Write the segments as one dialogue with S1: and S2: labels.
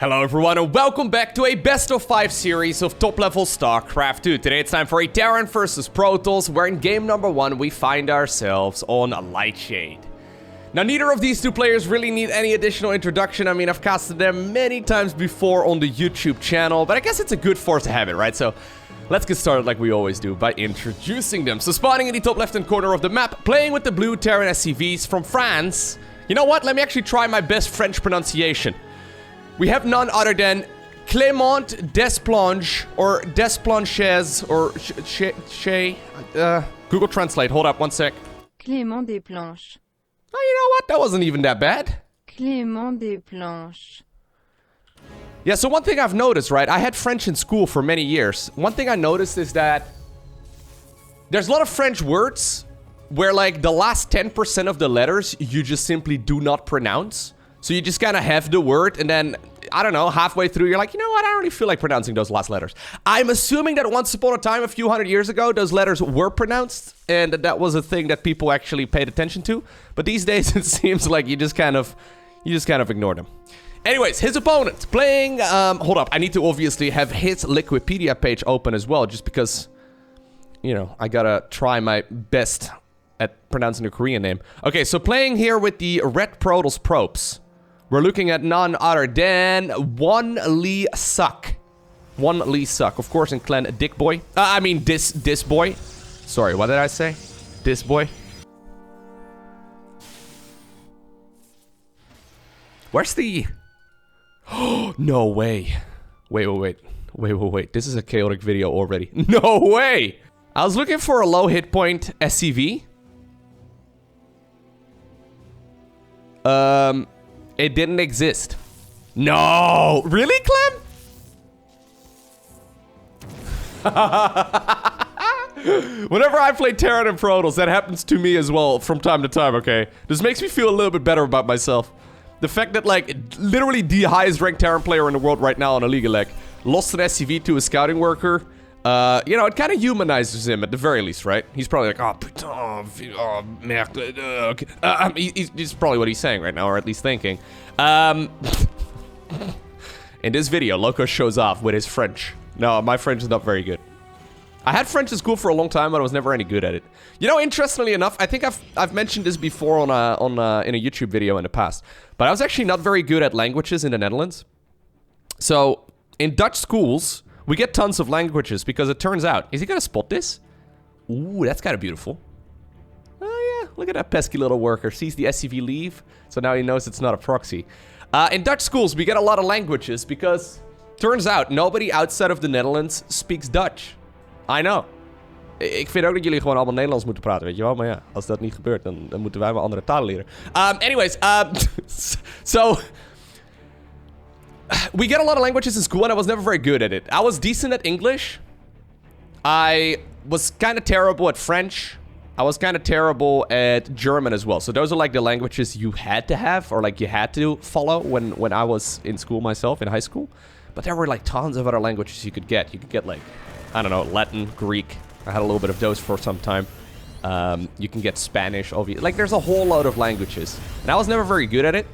S1: Hello everyone and welcome back to a best of 5 series of top level StarCraft 2. Today it's time for a Terran versus Protoss, where in game number 1 we find ourselves on a Lightshade. Now neither of these two players really need any additional introduction. I mean, I've casted them many times before on the YouTube channel, but I guess it's a good force to habit, right? So let's get started like we always do by introducing them. So spawning in the top left hand corner of the map, playing with the blue Terran SCVs from France. You know what? Let me actually try my best French pronunciation. We have none other than Clement Desplanches, or Desplanches, or Google Translate. Hold up, one sec.
S2: Clément Desplanches.
S1: Oh, you know what? That wasn't even that bad.
S2: Clément Desplanches.
S1: Yeah, so one thing I've noticed, right? I had French in school for many years. One thing I noticed is that there's a lot of French words where, like, the last 10% of the letters you just simply do not pronounce. So you just kind of have the word, and then, I don't know, halfway through, you're like, you know what, I don't really feel like pronouncing those last letters. I'm assuming that once upon a time, a few hundred years ago, those letters were pronounced, and that was a thing that people actually paid attention to. But these days, it seems like you just kind of ignore them. Anyways, his opponent playing, hold up, I need to obviously have his Wikipedia page open as well, just because, you know, I gotta try my best at pronouncing the Korean name. Okay, so playing here with the Red Protoss Probes. We're looking at none other than One Lee Suck. One Lee Suck. Of course, in clan Dick Boy. I mean, this boy. Sorry, what did I say? This boy. Where's the... No way. Wait. This is a chaotic video already. No way! I was looking for a low hit point SCV. It didn't exist. No! Really, Clem? Whenever I play Terran and Protoss, that happens to me as well from time to time, okay? This makes me feel a little bit better about myself. The fact that, like, literally the highest ranked Terran player in the world right now on a League of Legends lost an SCV to a scouting worker. You know, it kind of humanizes him at the very least, right? He's probably like, oh, putain, merde, okay. He's probably what he's saying right now, or at least thinking. In this video, Lowko shows off with his French. No, my French is not very good. I had French in school for a long time, but I was never any good at it. You know, interestingly enough, I think I've mentioned this before in a YouTube video in the past, but I was actually not very good at languages in the Netherlands. So in Dutch schools, we get tons of languages because it turns out... Is he gonna spot this? Ooh, that's kind of beautiful. Oh, yeah. Look at that pesky little worker. Sees the SCV leave, so now he knows it's not a proxy. In Dutch schools, we get a lot of languages because... Turns out, nobody outside of the Netherlands speaks Dutch. I know. Ik vind ook dat jullie gewoon allemaal Nederlands moeten praten, weet je wel? Maar ja, als dat niet gebeurt, dan moeten wij maar andere talen leren. Anyways, so... We get a lot of languages in school and I was never very good at it. I was decent at English. I was kind of terrible at French. I was kind of terrible at German as well. So those are like the languages you had to have, or like you had to follow when I was in school myself, in high school. But there were like tons of other languages you could get. You could get like, I don't know, Latin, Greek. I had a little bit of those for some time. You can get Spanish, obviously. Like there's a whole load of languages. And I was never very good at it.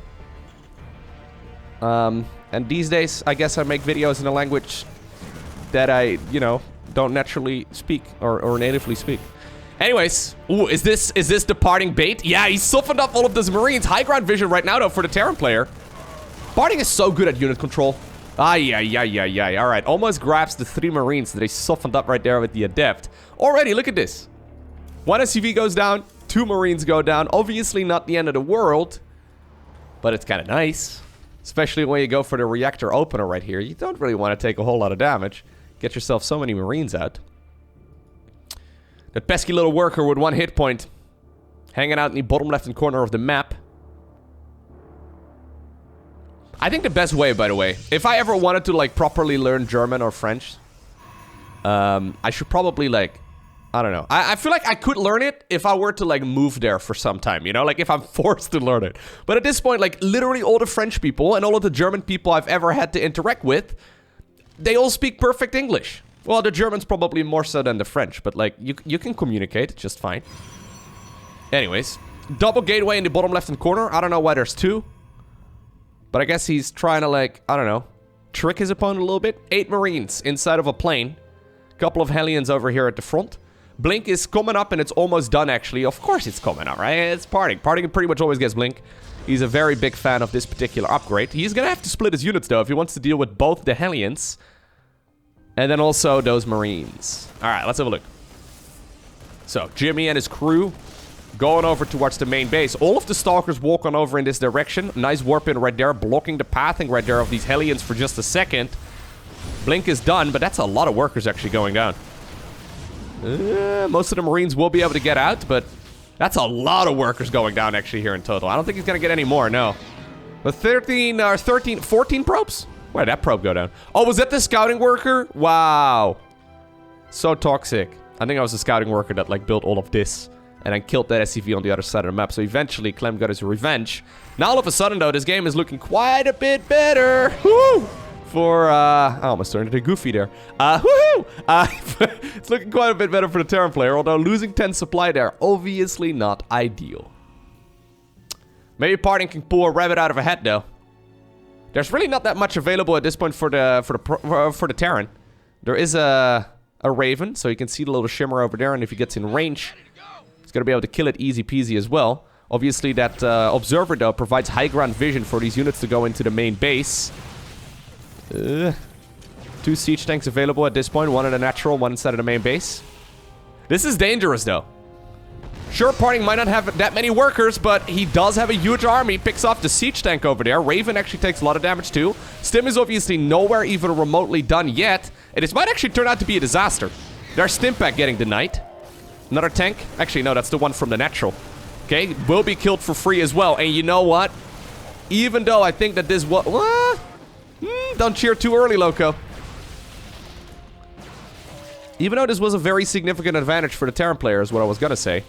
S1: And these days, I guess I make videos in a language that I, you know, don't naturally speak or natively speak. Anyways, ooh, is this the PartinG bait? Yeah, he's softened up all of those Marines. High ground vision right now, though, for the Terran player. PartinG is so good at unit control. Ay. All right, almost grabs the 3 Marines that he softened up right there with the Adept. Already, look at this. 1 SCV goes down, 2 Marines go down. Obviously not the end of the world, but it's kind of nice. Especially when you go for the reactor opener right here. You don't really want to take a whole lot of damage. Get yourself so many Marines out. That pesky little worker with 1 hit point. Hanging out in the bottom left-hand corner of the map. I think the best way, by the way, if I ever wanted to, like, properly learn German or French, I should probably, like... I don't know. I feel like I could learn it if I were to, like, move there for some time, you know? Like, if I'm forced to learn it. But at this point, like, literally all the French people and all of the German people I've ever had to interact with, they all speak perfect English. Well, the Germans probably more so than the French, but, like, you can communicate just fine. Anyways, double gateway in the bottom left-hand corner. I don't know why there's 2. But I guess he's trying to, like, I don't know, trick his opponent a little bit. 8 Marines inside of a plane. Couple of Hellions over here at the front. Blink is coming up and it's almost done, actually. Of course it's coming up, right? It's PartinG. PartinG pretty much always gets Blink. He's a very big fan of this particular upgrade. He's going to have to split his units, though, if he wants to deal with both the Hellions and then also those Marines. All right, let's have a look. So, Jimmy and his crew going over towards the main base. All of the Stalkers walk on over in this direction. Nice warp in right there, blocking the pathing right there of these Hellions for just a second. Blink is done, but that's a lot of workers actually going down. Most of the Marines will be able to get out, but that's a lot of workers going down actually here in total. I don't think he's going to get any more, no. But 14 probes? Where did that probe go down? Oh, was that the scouting worker? Wow. So toxic. I think I was the scouting worker that like built all of this and then killed that SCV on the other side of the map. So eventually Clem got his revenge. Now all of a sudden though, this game is looking quite a bit better. Woo! For, I almost turned into Goofy there. Woohoo! It's looking quite a bit better for the Terran player, although losing 10 supply there, obviously not ideal. Maybe PartinG can pull a rabbit out of a hat, though. There's really not that much available at this point for the Terran. There is a Raven, so you can see the little shimmer over there, and if he gets in range, he's going to be able to kill it easy peasy as well. Obviously, that Observer, though, provides high ground vision for these units to go into the main base. 2 siege tanks available at this point. 1 in a natural, 1 inside of the main base. This is dangerous, though. Sure, PartinG might not have that many workers, but he does have a huge army. Picks off the siege tank over there. Raven actually takes a lot of damage, too. Stim is obviously nowhere even remotely done yet. And this might actually turn out to be a disaster. There's Stimpak getting denied. Another tank. Actually, no, that's the one from the natural. Okay, will be killed for free as well. And you know what? Even though I think that this was... don't cheer too early, Lowko. Even though this was a very significant advantage for the Terran player is what I was gonna say.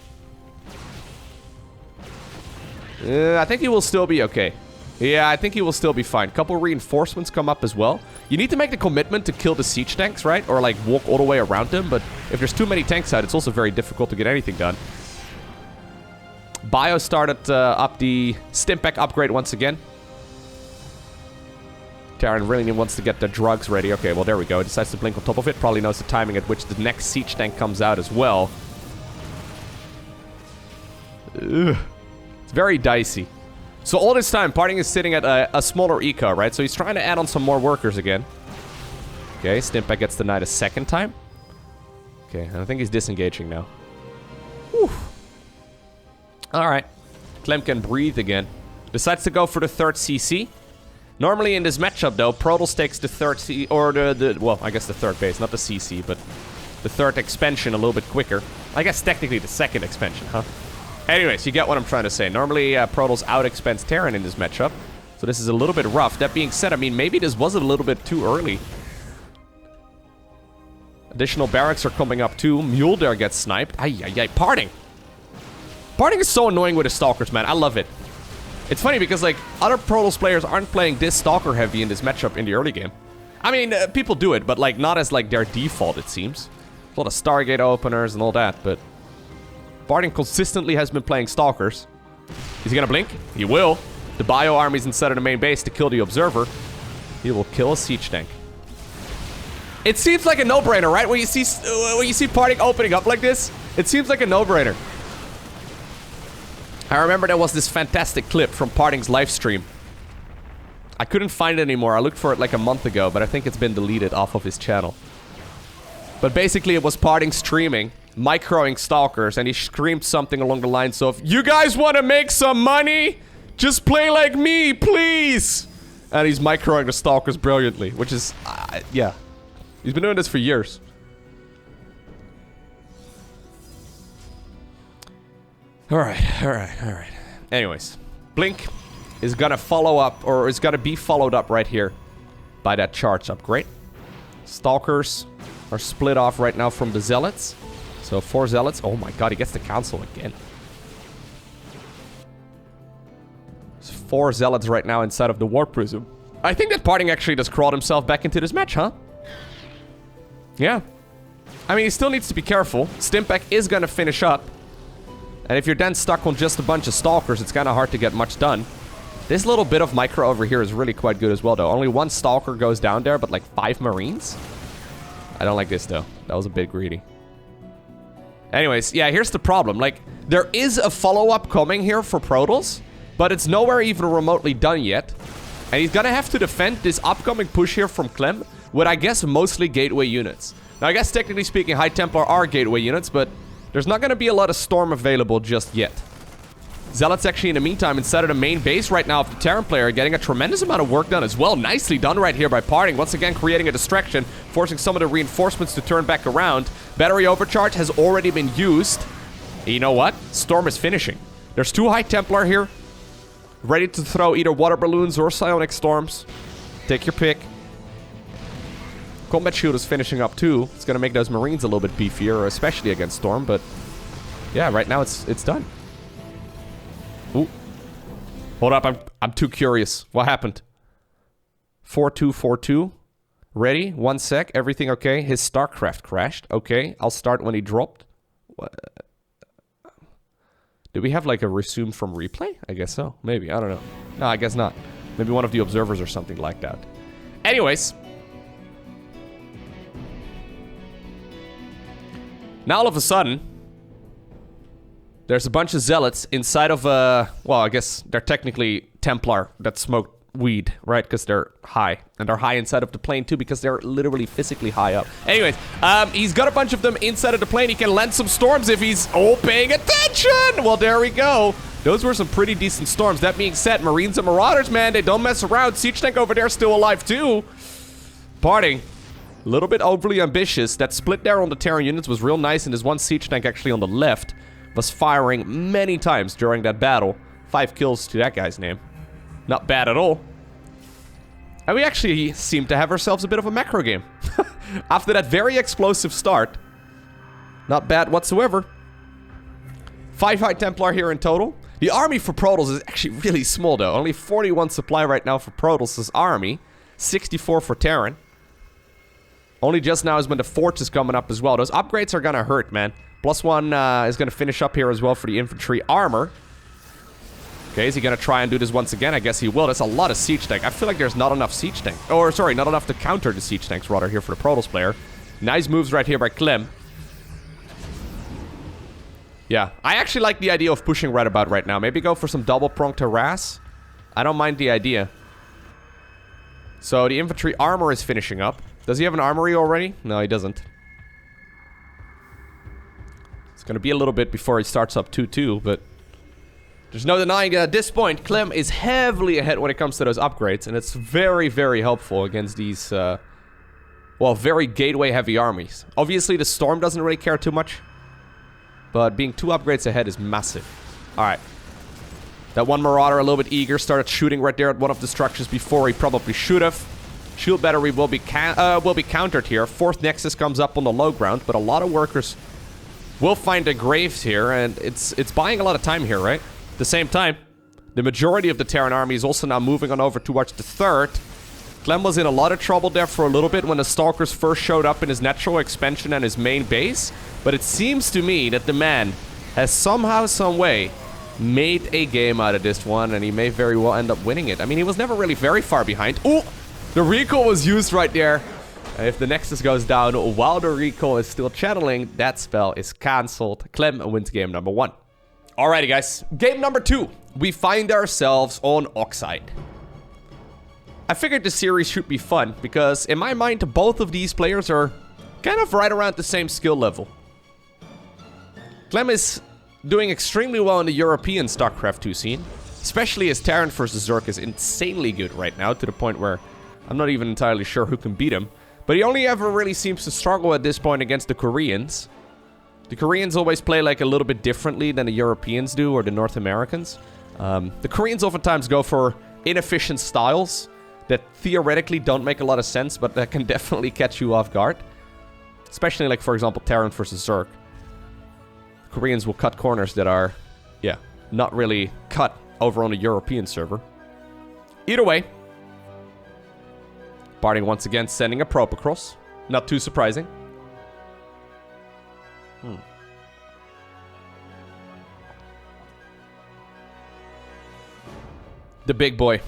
S1: I think he will still be okay. Yeah, I think he will still be fine. Couple reinforcements come up as well. You need to make the commitment to kill the siege tanks, right? Or like walk all the way around them. But if there's too many tanks out, it's also very difficult to get anything done. Bio started up the Stimpak upgrade once again. Terran really wants to get the drugs ready. Okay, well, there we go. He decides to blink on top of it. Probably knows the timing at which the next siege tank comes out as well. Ugh. It's very dicey. So all this time, PartinG is sitting at a smaller eco, right? So he's trying to add on some more workers again. Okay, Stimpak gets denied a second time. Okay, and I think he's disengaging now. Whew. Alright. Clem can breathe again. Decides to go for the 3rd CC. Normally in this matchup, though, Protoss takes the 3rd C... Or well, I guess the 3rd base, not the CC, but the 3rd expansion a little bit quicker. I guess technically the 2nd expansion, huh? Anyways, you get what I'm trying to say. Normally, Protoss out-expands Terran in this matchup. So this is a little bit rough. That being said, I mean, maybe this was a little bit too early. Additional barracks are coming up, too. Mjolnir gets sniped. Ay. PartinG. PartinG is so annoying with his Stalkers, man. I love it. It's funny because, like, other Protoss players aren't playing this Stalker heavy in this matchup in the early game. I mean, people do it, but, like, not as, like, their default, it seems. A lot of Stargate openers and all that, but... PartinG consistently has been playing Stalkers. Is he gonna blink? He will. The Bio army's inside of the main base to kill the Observer. He will kill a siege tank. It seems like a no-brainer, right? When you see PartinG opening up like this, it seems like a no-brainer. I remember there was this fantastic clip from PartinG's live stream. I couldn't find it anymore. I looked for it like a month ago, but I think it's been deleted off of his channel. But basically, it was PartinG streaming, microing Stalkers, and he screamed something along the lines of, "You guys want to make some money? Just play like me, please!" And he's microing the Stalkers brilliantly, which is, yeah. He's been doing this for years. Alright. Anyways, Blink is gonna follow up, or is gonna be followed up right here by that charge upgrade. Stalkers are split off right now from the Zealots. So 4 Zealots. Oh my god, he gets the Council again. There's 4 Zealots right now inside of the War Prism. I think that PartinG actually just crawled himself back into this match, huh? Yeah. I mean, he still needs to be careful. Stimpak is gonna finish up. And if you're then stuck on just a bunch of Stalkers, it's kind of hard to get much done. This little bit of micro over here is really quite good as well, though. Only one Stalker goes down there, but like 5 Marines? I don't like this, though. That was a bit greedy. Anyways, yeah, here's the problem. Like, there is a follow-up coming here for Protoss, but it's nowhere even remotely done yet. And he's gonna have to defend this upcoming push here from Clem with, I guess, mostly gateway units. Now, I guess technically speaking, High Templar are gateway units, but there's not gonna be a lot of Storm available just yet. Zealots actually, in the meantime, inside of the main base right now of the Terran player, getting a tremendous amount of work done as well. Nicely done right here by PartinG. Once again, creating a distraction, forcing some of the reinforcements to turn back around. Battery overcharge has already been used. And you know what? Storm is finishing. There's 2 High Templar here, ready to throw either water balloons or psionic storms. Take your pick. Combat Shield is finishing up too. It's gonna make those Marines a little bit beefier, especially against Storm, but yeah, right now it's done. Ooh. Hold up, I'm too curious. What happened? 4-2-4-2. Ready? 1 sec. Everything okay? His StarCraft crashed. Okay, I'll start when he dropped. What? Did we have like a resume from replay? I guess so. Maybe. I don't know. No, I guess not. Maybe one of the observers or something like that. Anyways. Now all of a sudden, there's a bunch of zealots inside of well, I guess they're technically Templar that smoked weed, right? Because they're high. And they're high inside of the plane too, because they're literally physically high up. Anyways, he's got a bunch of them inside of the plane. He can land some storms if he's paying attention. Well, there we go. Those were some pretty decent storms. That being said, Marines and Marauders, man, they don't mess around. Siege Tank over there still alive too. PartinG. A little bit overly ambitious. That split there on the Terran units was real nice, and there's one Siege Tank actually on the left was firing many times during that battle. 5 kills to that guy's name. Not bad at all. And we actually seem to have ourselves a bit of a macro game. After that very explosive start. Not bad whatsoever. 5 High Templar here in total. The army for Protoss is actually really small though. Only 41 supply right now for Protoss' army. 64 for Terran. Only just now is when the Forts is coming up as well. Those upgrades are gonna hurt, man. +1 is gonna finish up here as well for the infantry armor. Okay, is he gonna try and do this once again? I guess he will. That's a lot of siege tank. I feel like there's not enough siege tank. Or, sorry, not enough to counter the siege tanks, rather, here for the Protoss player. Nice moves right here by Clem. Yeah, I actually like the idea of pushing right about right now. Maybe go for some double-pronged harass. I don't mind the idea. So, the infantry armor is finishing up. Does he have an armory already? No, he doesn't. It's gonna be a little bit before he starts up 2-2, but there's no denying that at this point, Clem is heavily ahead when it comes to those upgrades, and it's very, very helpful against these, well, very gateway-heavy armies. Obviously, the Storm doesn't really care too much, but being 2 upgrades ahead is massive. Alright. That one Marauder, a little bit eager, started shooting right there at one of the structures before he probably should have. Shield battery will be countered here. 4th Nexus comes up on the low ground, but a lot of workers will find their graves here, and it's buying a lot of time here, right? At the same time, the majority of the Terran army is also now moving on over towards the 3rd. Clem was in a lot of trouble there for a little bit when the Stalkers first showed up in his natural expansion and his main base, but it seems to me that the man has somehow, some way made a game out of this one, and he may very well end up winning it. I mean, he was never really very far behind. Ooh! The recall was used right there. If the Nexus goes down while the recall is still channeling, that spell is cancelled. Clem wins game number 1. Alrighty, guys. Game number 2. We find ourselves on Oxide. I figured the series should be fun, because in my mind, both of these players are kind of right around the same skill level. Clem is doing extremely well in the European StarCraft 2 scene, especially as Terran vs. Zerg is insanely good right now, to the point where I'm not even entirely sure who can beat him. But he only ever really seems to struggle at this point against the Koreans. The Koreans always play like a little bit differently than the Europeans do, or the North Americans. The Koreans oftentimes go for inefficient styles that theoretically don't make a lot of sense, but that can definitely catch you off guard. Especially like, for example, Terran vs. Zerg. Koreans will cut corners that are, yeah, not really cut over on a European server. Either way, PartinG once again sending a probe across. Not too surprising. The big boy.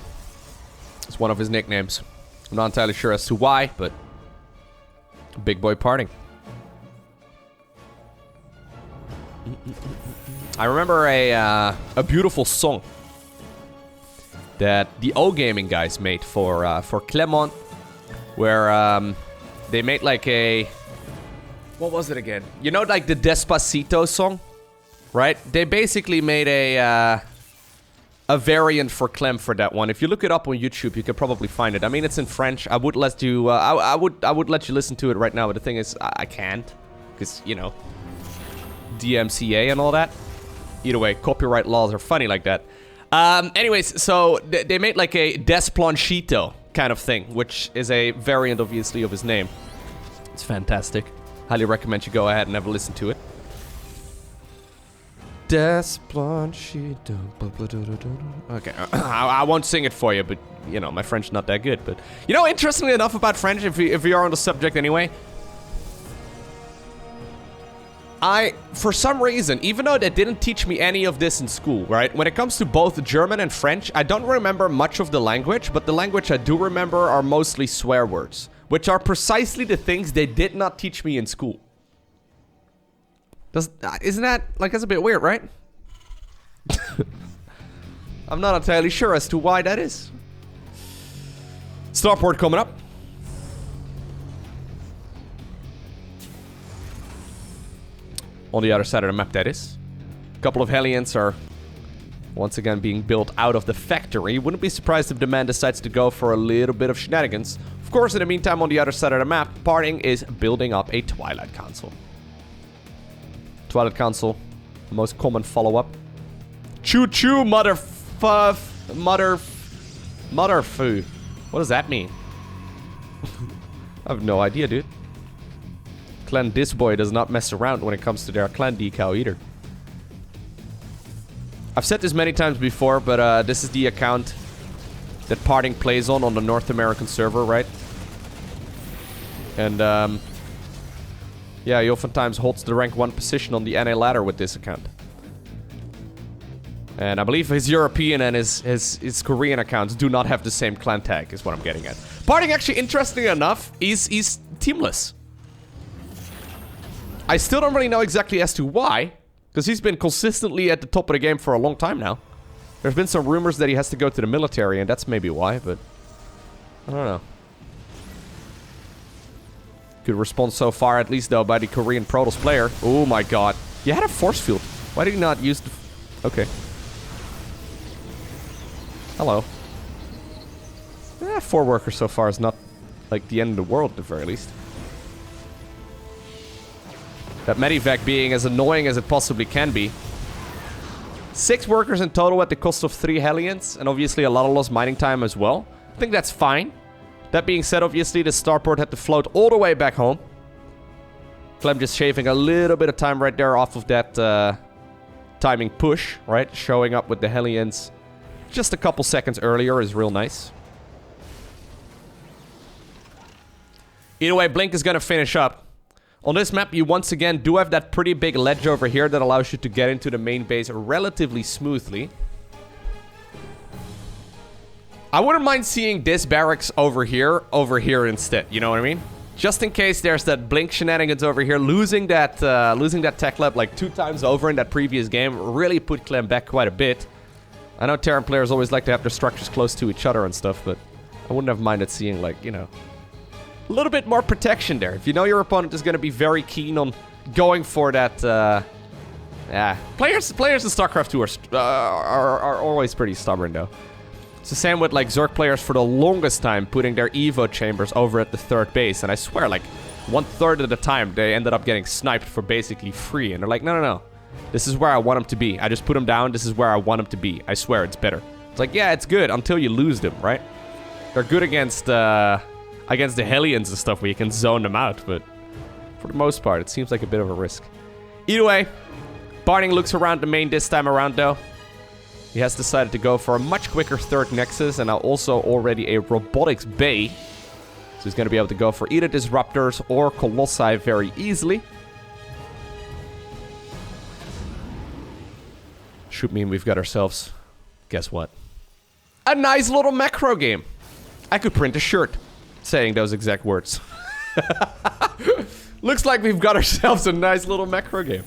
S1: It's one of his nicknames. I'm not entirely sure as to why, but big boy PartinG. I remember a beautiful song that the O Gaming guys made for Clem, where they made like a... What was it again? You know, like the Despacito song, right? They basically made a variant for Clem for that one. If you look it up on YouTube, you can probably find it. I mean, it's in French. I would let you. I would let you listen to it right now, but the thing is, I can't, because you know, DMCA and all that. Either way, copyright laws are funny like that. Anyways, so they made like a Desplanchito kind of thing, which is a variant, obviously, of his name. It's fantastic. Highly recommend you go ahead and have a listen to it. Desplanchito. Okay, I won't sing it for you, but, you know, my French not that good. But, you know, interestingly enough about French, if we are on the subject anyway, for some reason, even though they didn't teach me any of this in school, right? When it comes to both German and French, I don't remember much of the language, but the language I do remember are mostly swear words, which are precisely the things they did not teach me in school. Isn't that, like, that's a bit weird, right? I'm not entirely sure as to why that is. Starport coming up. On the other side of the map, that is. A couple of Hellions are once again being built out of the factory. Wouldn't be surprised if the man decides to go for a little bit of shenanigans. Of course, in the meantime, on the other side of the map, PartinG is building up a Twilight Council. Twilight Council, the most common follow-up. Choo-choo, motherfu... What does that mean? I have no idea, dude. Clan This Boy does not mess around when it comes to their clan decal either. I've said this many times before, but this is the account that PartinG plays on the North American server, right? And, yeah, he oftentimes holds the rank 1 position on the NA ladder with this account. And I believe his European and his Korean accounts do not have the same clan tag, is what I'm getting at. PartinG, actually, interestingly enough, he's teamless. I still don't really know exactly as to why, because he's been consistently at the top of the game for a long time now. There's been some rumors that he has to go to the military, and that's maybe why, but I don't know. Good response so far, at least, though, by the Korean Protoss player. Oh my god. You had a force field. Why did you not use the... Okay. Hello. 4 workers so far is not, like, the end of the world, at the very least. That Medivac being as annoying as it possibly can be. 6 workers in total at the cost of 3 Hellions, and obviously a lot of lost mining time as well. I think that's fine. That being said, obviously, the starport had to float all the way back home. Clem just shaving a little bit of time right there off of that timing push, right? Showing up with the Hellions just a couple seconds earlier is real nice. Either way, Blink is going to finish up. On this map, you once again do have that pretty big ledge over here that allows you to get into the main base relatively smoothly. I wouldn't mind seeing this barracks over here instead, you know what I mean? Just in case there's that Blink shenanigans over here, losing that tech lab like 2 times over in that previous game really put Clem back quite a bit. I know Terran players always like to have their structures close to each other and stuff, but I wouldn't have minded seeing, like, you know, a little bit more protection there. If you know your opponent is going to be very keen on going for that, yeah. Players in StarCraft 2 are always pretty stubborn, though. It's the same with, like, Zerg players for the longest time putting their Evo chambers over at the 3rd base. And I swear, like, 1/3 of the time, they ended up getting sniped for basically free. And they're like, no, no, no. This is where I want them to be. I just put them down. This is where I want them to be. I swear, it's better. It's like, yeah, it's good until you lose them, right? They're good against the Hellions and stuff where you can zone them out. But for the most part, it seems like a bit of a risk. Either way, PartinG looks around the main this time around, though. He has decided to go for a much quicker 3rd Nexus and now also already a robotics bay. So he's going to be able to go for either Disruptors or Colossi very easily. Should mean we've got ourselves, guess what? A nice little macro game. I could print a shirt saying those exact words. Looks like we've got ourselves a nice little macro game.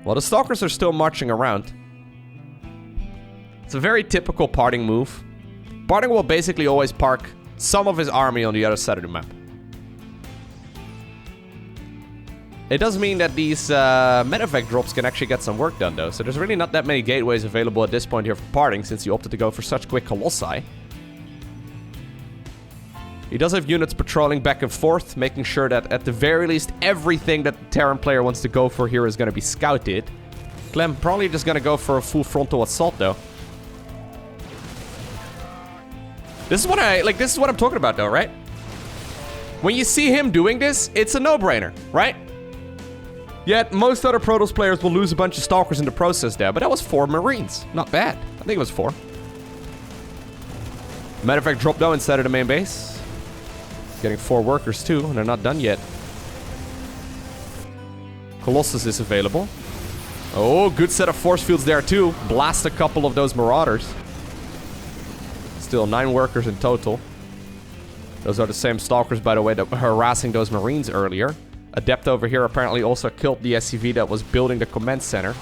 S1: Well, the Stalkers are still marching around. It's a very typical PartinG move. PartinG will basically always park some of his army on the other side of the map. It does mean that these medevac drops can actually get some work done, though. So there's really not that many gateways available at this point here for PartinG, since he opted to go for such quick Colossi. He does have units patrolling back and forth, making sure that at the very least everything that the Terran player wants to go for here is going to be scouted. Clem probably just going to go for a full frontal assault, though. This is what this is what I'm talking about, though, right? When you see him doing this, it's a no-brainer, right? Yet most other Protoss players will lose a bunch of Stalkers in the process there, but that was 4 Marines. Not bad. I think it was 4. Medevac drop, though, instead of the main base. Getting 4 workers, too, and they're not done yet. Colossus is available. Oh, good set of force fields there, too. Blast a couple of those Marauders. Still 9 workers in total. Those are the same Stalkers, by the way, that were harassing those Marines earlier. Adept over here apparently also killed the SCV that was building the command center.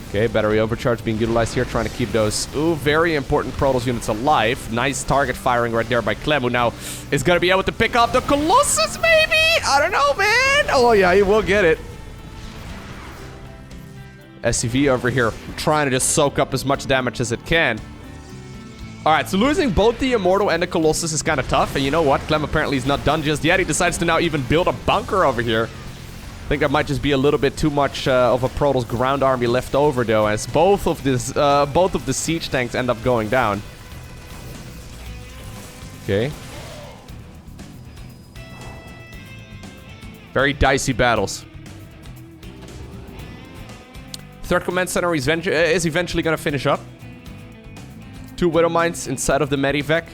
S1: Okay, battery overcharge being utilized here, trying to keep those, very important Protoss units alive. Nice target firing right there by Clem, who now is going to be able to pick up the Colossus, maybe? I don't know, man. Oh, yeah, he will get it. SCV over here, trying to just soak up as much damage as it can. All right, so losing both the Immortal and the Colossus is kind of tough. And you know what? Clem apparently is not done just yet. He decides to now even build a bunker over here. I think that might just be a little bit too much of a Protoss ground army left over, though, as both of the siege tanks end up going down. Okay. Very dicey battles. Third command center is eventually going to finish up. 2 Widow Mines inside of the Medivac.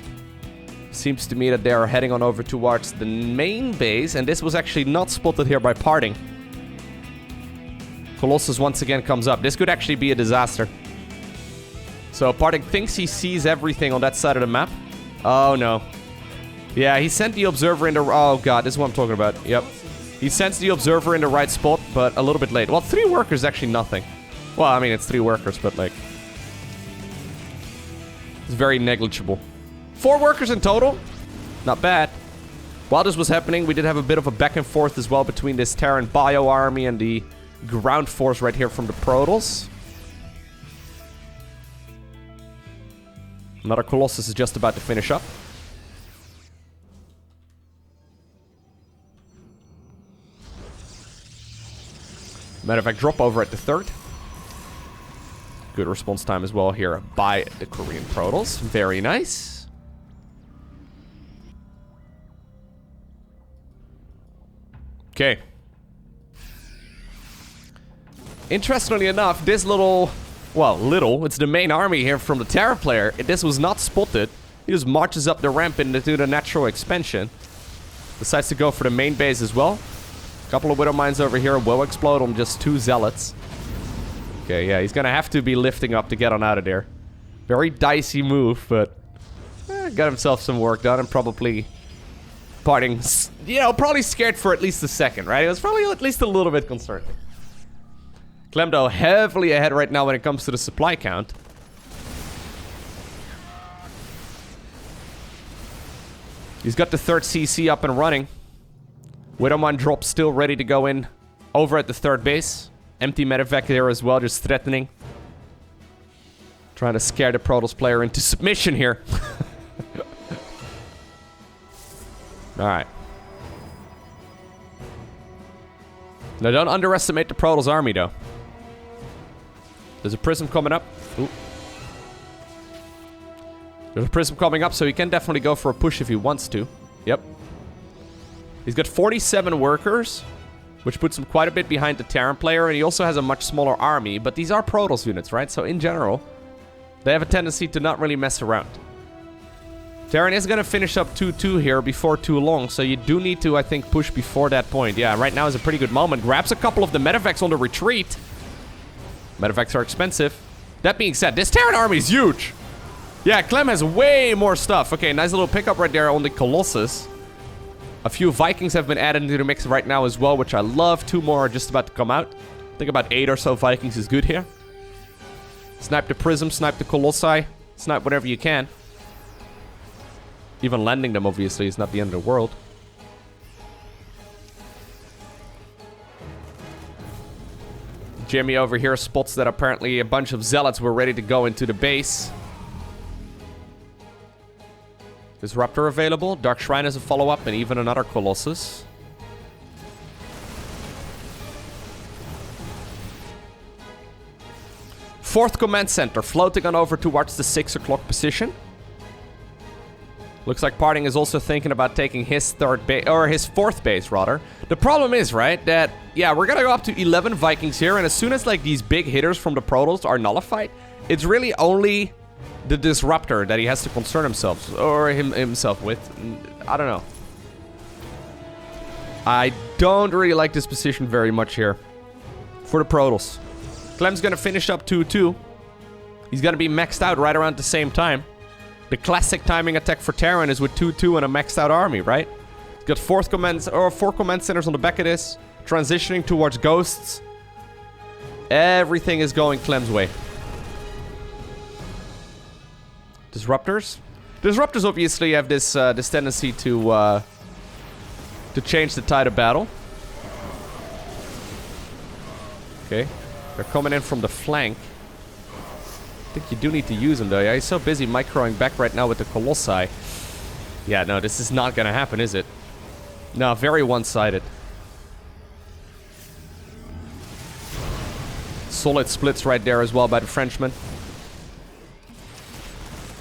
S1: Seems to me that they are heading on over towards the main base, and this was actually not spotted here by PartinG. Colossus once again comes up. This could actually be a disaster. So PartinG thinks he sees everything on that side of the map. Oh no. Yeah, he sent the observer in the... Oh god, this is what I'm talking about. Yep. He sends the observer in the right spot, but a little bit late. Well, 3 workers is actually nothing. Well, I mean, it's 3 workers, but like... It's very negligible. 4 workers in total. Not bad. While this was happening, we did have a bit of a back and forth as well between this Terran Bio army and the ground force right here from the Protoss. Another Colossus is just about to finish up. Medevac drop over at the 3rd. Good response time as well here by the Korean Protoss. Very nice. Okay. Interestingly enough, this little... Well, little. It's the main army here from the Terra player. This was not spotted. He just marches up the ramp into the natural expansion. Decides to go for the main base as well. A couple of Widow Mines over here will explode on just 2 Zealots. Okay, yeah, he's gonna have to be lifting up to get on out of there. Very dicey move, but... got himself some work done and probably... PartinG, you know, probably scared for at least a second, right? He was probably at least a little bit concerned. Clem, though, heavily ahead right now when it comes to the supply count. He's got the 3rd CC up and running. Widowmine drop still ready to go in over at the 3rd base. Empty medevac there as well, just threatening. Trying to scare the Protoss player into submission here. Alright. Now don't underestimate the Protoss army, though. There's a prism coming up. Ooh. There's a prism coming up, so he can definitely go for a push if he wants to. Yep. He's got 47 workers, which puts him quite a bit behind the Terran player, and he also has a much smaller army, but these are Protoss units, right? So in general, they have a tendency to not really mess around. Terran is going to finish up 2-2 here before too long, so you do need to, I think, push before that point. Yeah, right now is a pretty good moment. Grabs a couple of the medevacs on the retreat. Medevacs are expensive. That being said, this Terran army is huge. Yeah, Clem has way more stuff. Okay, nice little pickup right there on the Colossus. A few Vikings have been added into the mix right now as well, which I love. 2 more are just about to come out. I think about 8 or so Vikings is good here. Snipe the Prism, snipe the Colossi. Snipe whatever you can. Even landing them, obviously, is not the end of the world. Jimmy over here spots that apparently a bunch of zealots were ready to go into the base. Disruptor available. Dark Shrine is a follow-up, and even another Colossus. Fourth command center, floating on over towards the 6 o'clock position. Looks like PartinG is also thinking about taking his third base, or his fourth base, rather. The problem is, right, that, yeah, we're gonna go up to 11 Vikings here, and as soon as, like, these big hitters from the Protoss are nullified, it's really only the Disruptor that he has to concern himself, or himself with. I don't know. I don't really like this position very much here for the Protoss. Clem's gonna finish up 2-2. He's gonna be maxed out right around the same time. The classic timing attack for Terran is with 2-2 and a maxed out army, right? He's got 4 command centers on the back of this. Transitioning towards ghosts. Everything is going Clem's way. Disruptors? Disruptors obviously have this this tendency to change the tide of battle. Okay. They're coming in from the flank. I think you do need to use him, though. Yeah, he's so busy microing back right now with the Colossi. Yeah, no, this is not gonna happen, is it? No, very one-sided. Solid splits right there as well by the Frenchman.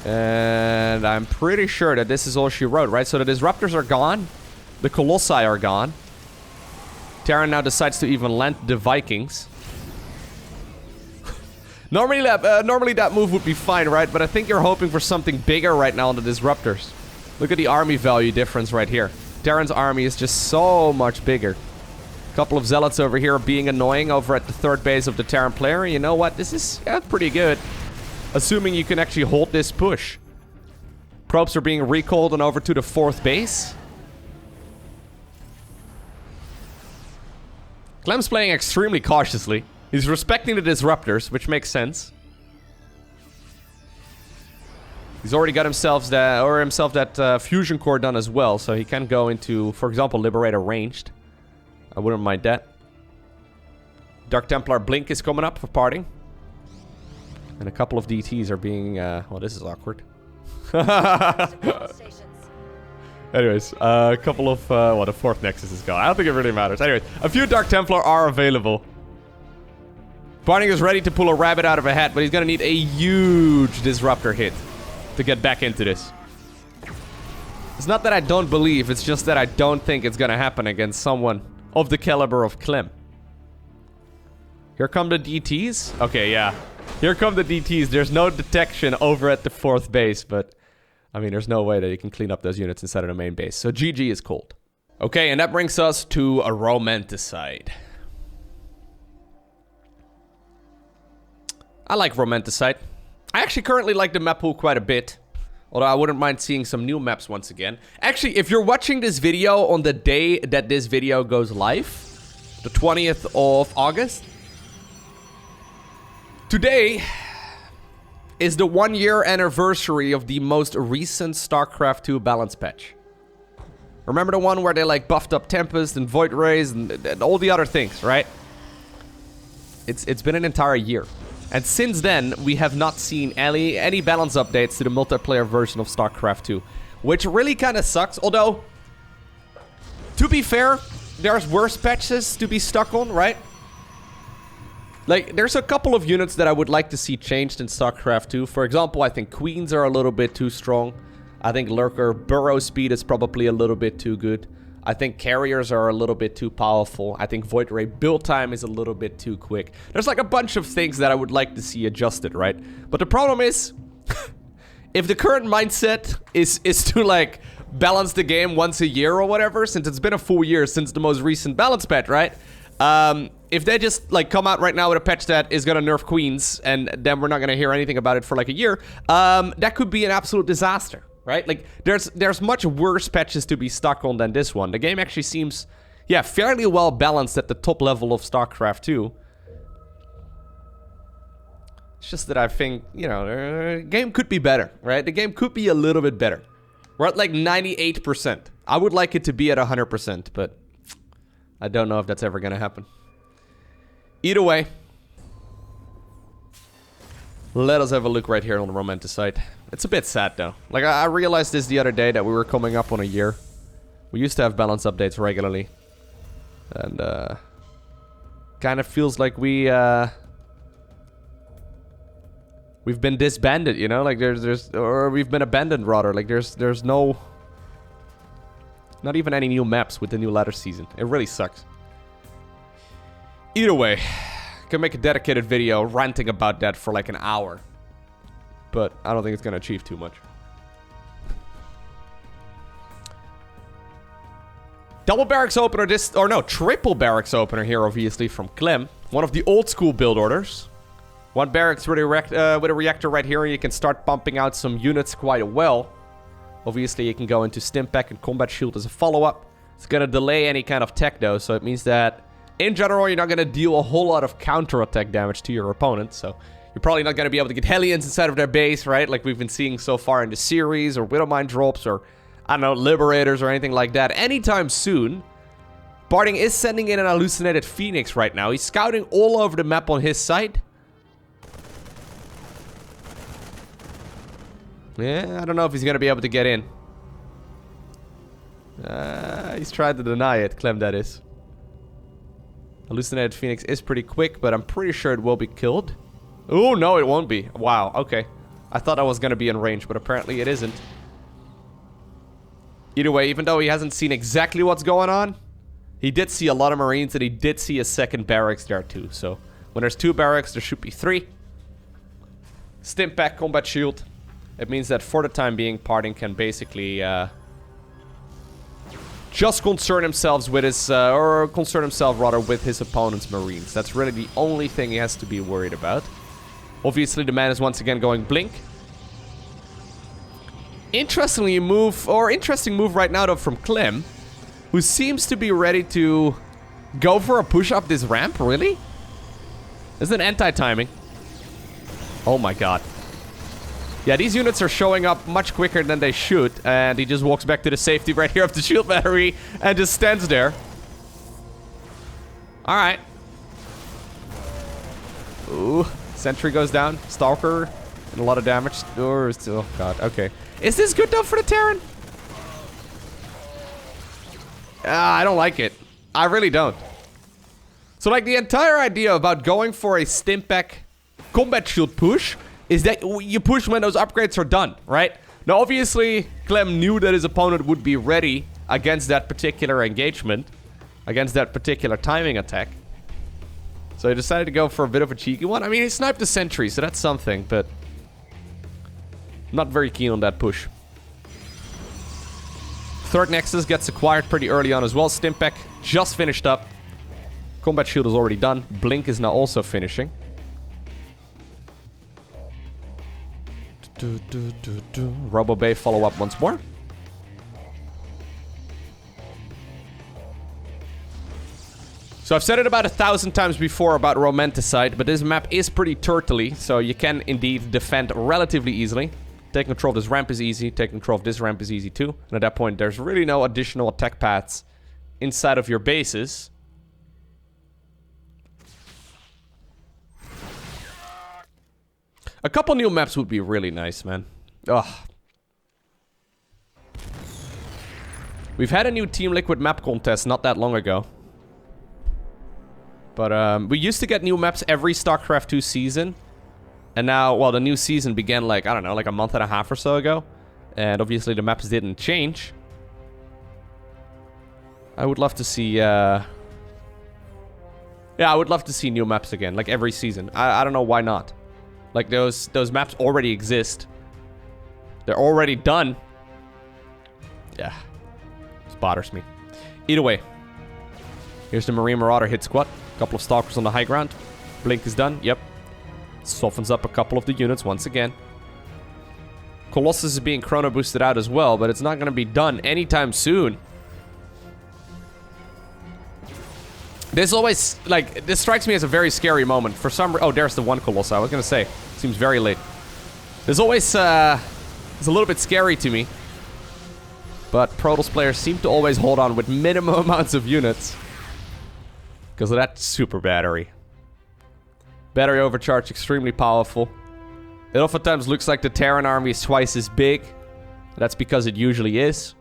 S1: And I'm pretty sure that this is all she wrote, right? So the Disruptors are gone. The Colossi are gone. Terran now decides to even land the Vikings. Normally that move would be fine, right? But I think you're hoping for something bigger right now on the Disruptors. Look at the army value difference right here. Terran's army is just so much bigger. A couple of Zealots over here being annoying over at the third base of the Terran player. You know what? This is pretty good. Assuming you can actually hold this push. Probes are being recalled and over to the 4th base. Clem's playing extremely cautiously. He's respecting the Disruptors, which makes sense. He's already got himself that fusion core done as well, so he can go into, for example, Liberator ranged. I wouldn't mind that. Dark Templar Blink is coming up for PartinG. And a couple of DTs are being, well, this is awkward. Anyways, a couple of, well, the 4th Nexus is gone. I don't think it really matters. Anyways, a few Dark Templar are available. PartinG is ready to pull a rabbit out of a hat, but he's gonna need a huge Disruptor hit to get back into this. It's not that I don't believe, it's just that I don't think it's gonna happen against someone of the caliber of Clem. Here come the DTs. Okay, yeah. Here come the DTs. There's no detection over at the 4th base, but I mean, there's no way that you can clean up those units inside of the main base. So GG is cold. Okay, and that brings us to a Romanticide. I like Romanticide. I actually currently like the map pool quite a bit. Although I wouldn't mind seeing some new maps once again. Actually, if you're watching this video on the day that this video goes live, the 20th of August, today is the 1-year anniversary of the most recent StarCraft 2 balance patch. Remember the one where they like buffed up Tempest and Void Rays and all the other things, right? It's been an entire year. And since then, we have not seen any balance updates to the multiplayer version of StarCraft 2. Which really kind of sucks, although, to be fair, there's worse patches to be stuck on, right? Like, there's a couple of units that I would like to see changed in StarCraft 2. For example, I think Queens are a little bit too strong. I think Lurker burrow speed is probably a little bit too good. I think carriers are a little bit too powerful. I think Void Ray build time is a little bit too quick. There's like a bunch of things that I would like to see adjusted, right? But the problem is, if the current mindset is to like balance the game once a year or whatever, since it's been a full year since the most recent balance patch, right? If they just like come out right now with a patch that is gonna nerf queens and then we're not gonna hear anything about it for like a year, that could be an absolute disaster, right? Like there's much worse patches to be stuck on than this one. The game actually seems, yeah, fairly well balanced at the top level of StarCraft 2. It's just that I think, you know, the game could be better, right? The game could be a little bit better. We're at like 98%. I would like it to be at 100%, but I don't know if that's ever gonna happen. Either way, let us have a look right here on the Romanticide. It's a bit sad though. Like I realized this the other day that we were coming up on a year. We used to have balance updates regularly. And kind of feels like we've been disbanded, you know? Like or we've been abandoned rather. Like there's no, not even any new maps with the new ladder season. It really sucks. Either way, I can make a dedicated video ranting about that for like an hour. But I don't think it's gonna achieve too much. Double barracks opener triple barracks opener here, obviously, from Clem. One of the old school build orders. One barracks with a reactor right here, and you can start pumping out some units quite well. Obviously, you can go into Stimpak and Combat Shield as a follow-up. It's going to delay any kind of tech, though, so it means that, in general, you're not going to deal a whole lot of counter-attack damage to your opponent, so you're probably not going to be able to get Hellions inside of their base, right? Like we've been seeing so far in the series, or Widowmine drops, or, I don't know, Liberators or anything like that anytime soon. PartinG is sending in an hallucinated Phoenix right now. He's scouting all over the map on his side. Yeah, I don't know if he's going to be able to get in. He's tried to deny it, Clem, that is. Hallucinated Phoenix is pretty quick, but I'm pretty sure it will be killed. Oh, no, it won't be. Wow, okay. I thought I was going to be in range, but apparently it isn't. Either way, even though he hasn't seen exactly what's going on, he did see a lot of Marines, and he did see a second barracks there too. So when there's 2 barracks, there should be 3. Stimpak, Combat Shield. It means that for the time being, PartinG can basically just concern himself with his, or concern himself rather with his opponent's Marines. That's really the only thing he has to be worried about. Obviously, the man is once again going Blink. Interesting move right now though from Clem, who seems to be ready to go for a push up this ramp. Really? This is an anti-timing. Oh my god. Yeah, these units are showing up much quicker than they should, and he just walks back to the safety right here of the shield battery and just stands there. Alright. Ooh, sentry goes down. Stalker, and a lot of damage. Oh god, okay. Is this good though for the Terran? I don't like it. I really don't. So like the entire idea about going for a Stimpak Combat Shield push is that you push when those upgrades are done, right? Now, obviously, Clem knew that his opponent would be ready against that particular engagement, against that particular timing attack. So he decided to go for a bit of a cheeky one. I mean, he sniped the sentry, so that's something, but not very keen on that push. Third Nexus gets acquired pretty early on as well. Stimpak just finished up. Combat Shield is already done. Blink is now also finishing. Robo Bay follow up once more. So I've said it about 1,000 times before about Romanticide, but this map is pretty turtly, so you can indeed defend relatively easily. Taking control of this ramp is easy, taking control of this ramp is easy too. And at that point, there's really no additional attack paths inside of your bases. A couple new maps would be really nice, man. Ugh. We've had a new Team Liquid map contest not that long ago. But we used to get new maps every StarCraft 2 season. And now, well, the new season began like, I don't know, like a month and a half or so ago. And obviously the maps didn't change. I would love to see, yeah, I would love to see new maps again, like every season. I don't know why not. Like those maps already exist. They're already done. Yeah. This bothers me. Either way. Here's the Marine Marauder hit squad. Couple of Stalkers on the high ground. Blink is done. Yep. Softens up a couple of the units once again. Colossus is being chrono boosted out as well, but it's not going to be done anytime soon. This always, like, this strikes me as a very scary moment. For some, oh, there's the one Colossus. I was going to say, seems very late. There's always, it's a little bit scary to me. But Protoss players seem to always hold on with minimum amounts of units. Because of that super battery. Battery overcharge, extremely powerful. It oftentimes looks like the Terran army is twice as big. That's because it usually is.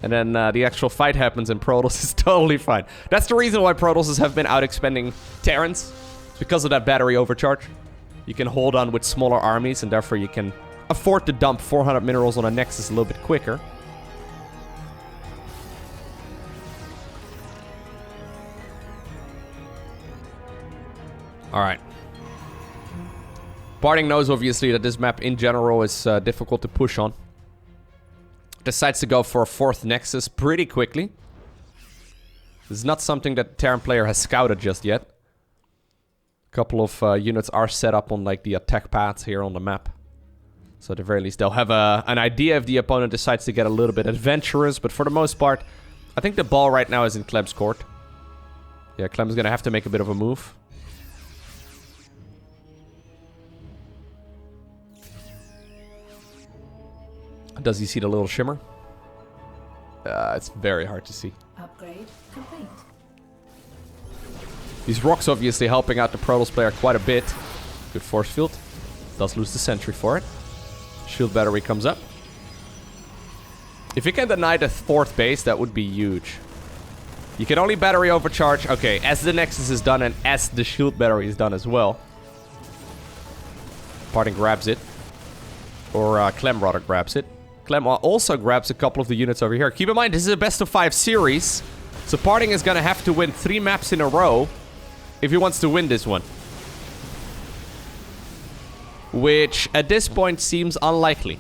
S1: And then the actual fight happens and Protoss is totally fine. That's the reason why Protosses have been out-expending Terrans. It's because of that battery overcharge. You can hold on with smaller armies and therefore you can afford to dump 400 minerals on a Nexus a little bit quicker. Alright. PartinG knows, obviously, that this map in general is difficult to push on. Decides to go for a 4th Nexus pretty quickly. This is not something that the Terran player has scouted just yet. A couple of units are set up on like the attack paths here on the map. So at the very least, they'll have an idea if the opponent decides to get a little bit adventurous. But for the most part, I think the ball right now is in Clem's court. Yeah, Clem's going to have to make a bit of a move. Does he see the little shimmer? It's very hard to see.
S3: Upgrade complete.
S1: These rocks obviously helping out the Protoss player quite a bit. Good force field. Does lose the sentry for it. Shield battery comes up. If you can deny the 4th base, that would be huge. You can only battery overcharge. Okay, as the Nexus is done and as the shield battery is done as well. PartinG grabs it. Or Clem rather grabs it. Clem also grabs a couple of the units over here. Keep in mind, this is a best-of-5 series. So PartinG is going to have to win 3 maps in a row if he wants to win this one. Which, at this point, seems unlikely.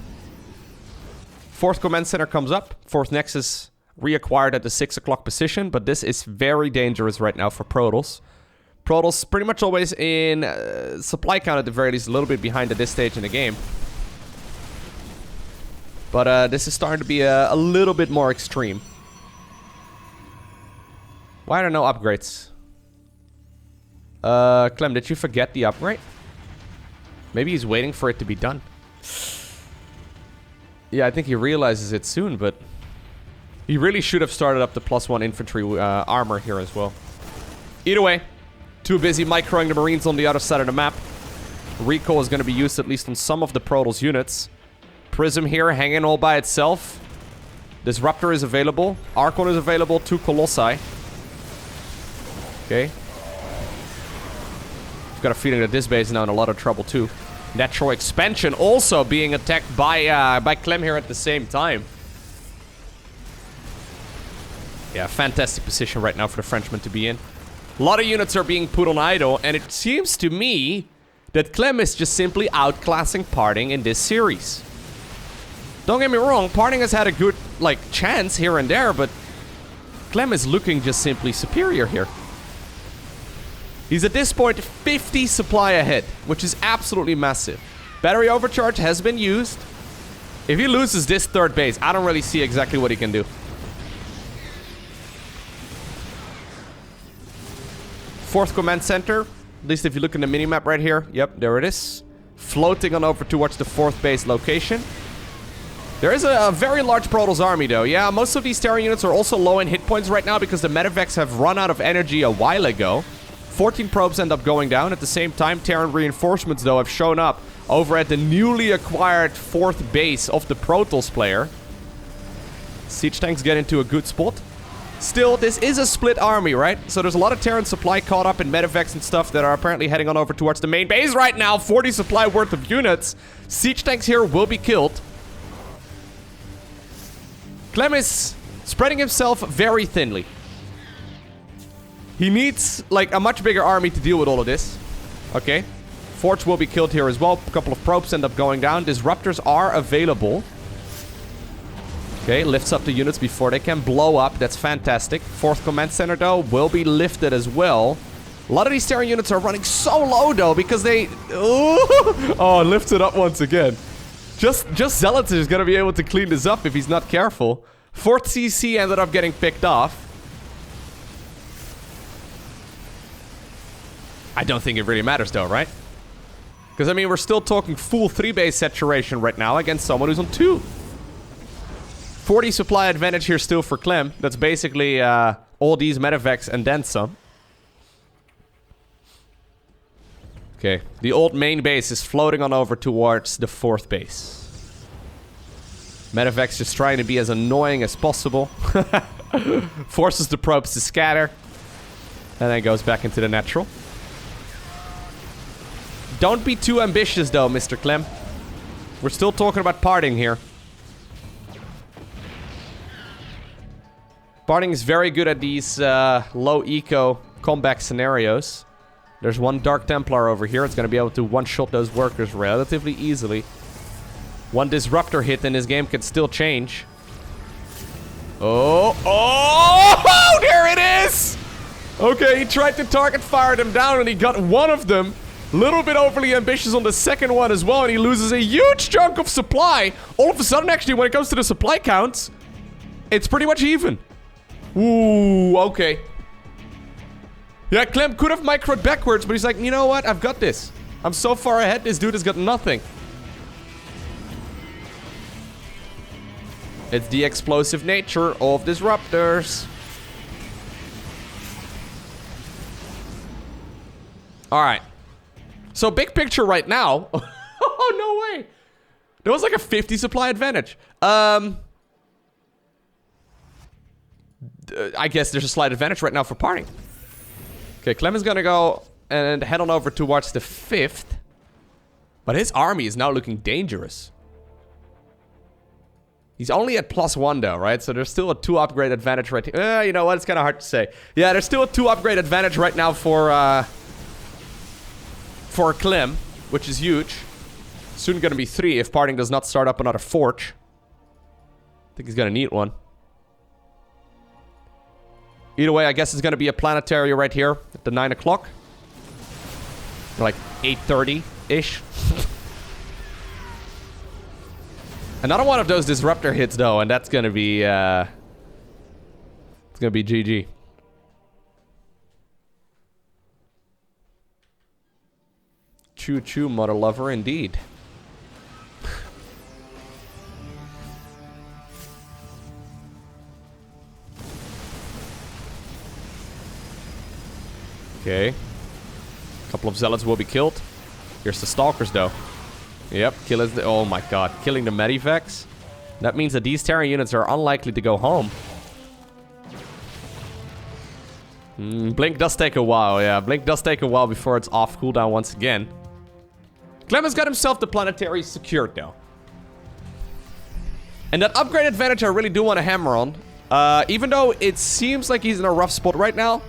S1: 4th Command Center comes up. 4th Nexus reacquired at the 6 o'clock position. But this is very dangerous right now for Protoss. Protoss pretty much always in supply count at the very least, a little bit behind at this stage in the game. But this is starting to be a little bit more extreme. Why are there no upgrades? Clem, did you forget the upgrade? Maybe he's waiting for it to be done. Yeah, I think he realizes it soon, but... he really should have started up the +1 infantry armor here as well. Either way, too busy microing the Marines on the other side of the map. Recall is going to be used at least on some of the Protoss units. Prism here, hanging all by itself. Disruptor is available. Archon is available. 2 Colossi. Okay. I've got a feeling that this base is now in a lot of trouble too. Natural expansion also being attacked by Clem here at the same time. Yeah, fantastic position right now for the Frenchman to be in. A lot of units are being put on idle, and it seems to me that Clem is just simply outclassing PartinG in this series. Don't get me wrong, PartinG has had a good, like, chance here and there, but Clem is looking just simply superior here. He's at this point 50 supply ahead, which is absolutely massive. Battery overcharge has been used. If he loses this 3rd base, I don't really see exactly what he can do. 4th Command Center, at least if you look in the minimap right here. Yep, there it is. Floating on over towards the 4th base location. There is a very large Protoss army, though. Yeah, most of these Terran units are also low in hit points right now because the medevacs have run out of energy a while ago. 14 probes end up going down. At the same time, Terran reinforcements, though, have shown up over at the newly acquired 4th base of the Protoss player. Siege tanks get into a good spot. Still, this is a split army, right? So there's a lot of Terran supply caught up in medevacs and stuff that are apparently heading on over towards the main base right now. 40 supply worth of units. Siege tanks here will be killed. Clem is spreading himself very thinly. He needs, like, a much bigger army to deal with all of this. Okay. Forts will be killed here as well. A couple of probes end up going down. Disruptors are available. Okay, lifts up the units before they can blow up. That's fantastic. 4th command center, though, will be lifted as well. A lot of these Terran units are running so low, though, because they... Oh, lifts it up once again. Just Zealots is going to be able to clean this up if he's not careful. 4th CC ended up getting picked off. I don't think it really matters, though, right? Because, I mean, we're still talking full 3-base saturation right now against someone who's on 2. 40 supply advantage here still for Clem. That's basically all these medevacs and then some. Okay, the old main base is floating on over towards the 4th base. Medevac's just trying to be as annoying as possible. Forces the probes to scatter. And then goes back into the natural. Don't be too ambitious though, Mr. Clem. We're still talking about PartinG here. PartinG is very good at these low eco combat scenarios. There's one Dark Templar over here. It's going to be able to one-shot those workers relatively easily. One Disruptor hit and this game can still change. Oh, there it is! Okay, he tried to target fire them down and he got one of them. Little bit overly ambitious on the second one as well, and he loses a huge chunk of supply. All of a sudden, actually, when it comes to the supply counts, it's pretty much even. Ooh, okay. Yeah, Clem could have microed backwards, but he's like, you know what? I've got this. I'm so far ahead, this dude has got nothing. It's the explosive nature of disruptors. Alright. So, big picture right now. Oh, no way. There was like a 50 supply advantage. I guess there's a slight advantage right now for PartinG. Okay, Clem is gonna go and head on over towards the 5th. But his army is now looking dangerous. He's only at +1 though, right? So there's still a 2 upgrade advantage right here. You know what? It's kind of hard to say. Yeah, there's still a 2 upgrade advantage right now for Clem, which is huge. Soon gonna be 3 if PartinG does not start up another forge. I think he's gonna need one. Either way, I guess it's gonna be a planetary right here at the 9 o'clock. Like 8:30-ish. Another one of those disruptor hits though, and that's gonna be it's gonna be GG. Choo choo, mother lover, indeed. Okay. A couple of zealots will be killed. Here's the stalkers, though. Yep, oh my god. Killing the medevacs. That means that these Terran units are unlikely to go home. Blink does take a while, yeah. Blink does take a while before it's off cooldown once again. Clem has got himself the planetary secured, though. And that upgrade advantage I really do want to hammer on. Even though it seems like he's in a rough spot right now,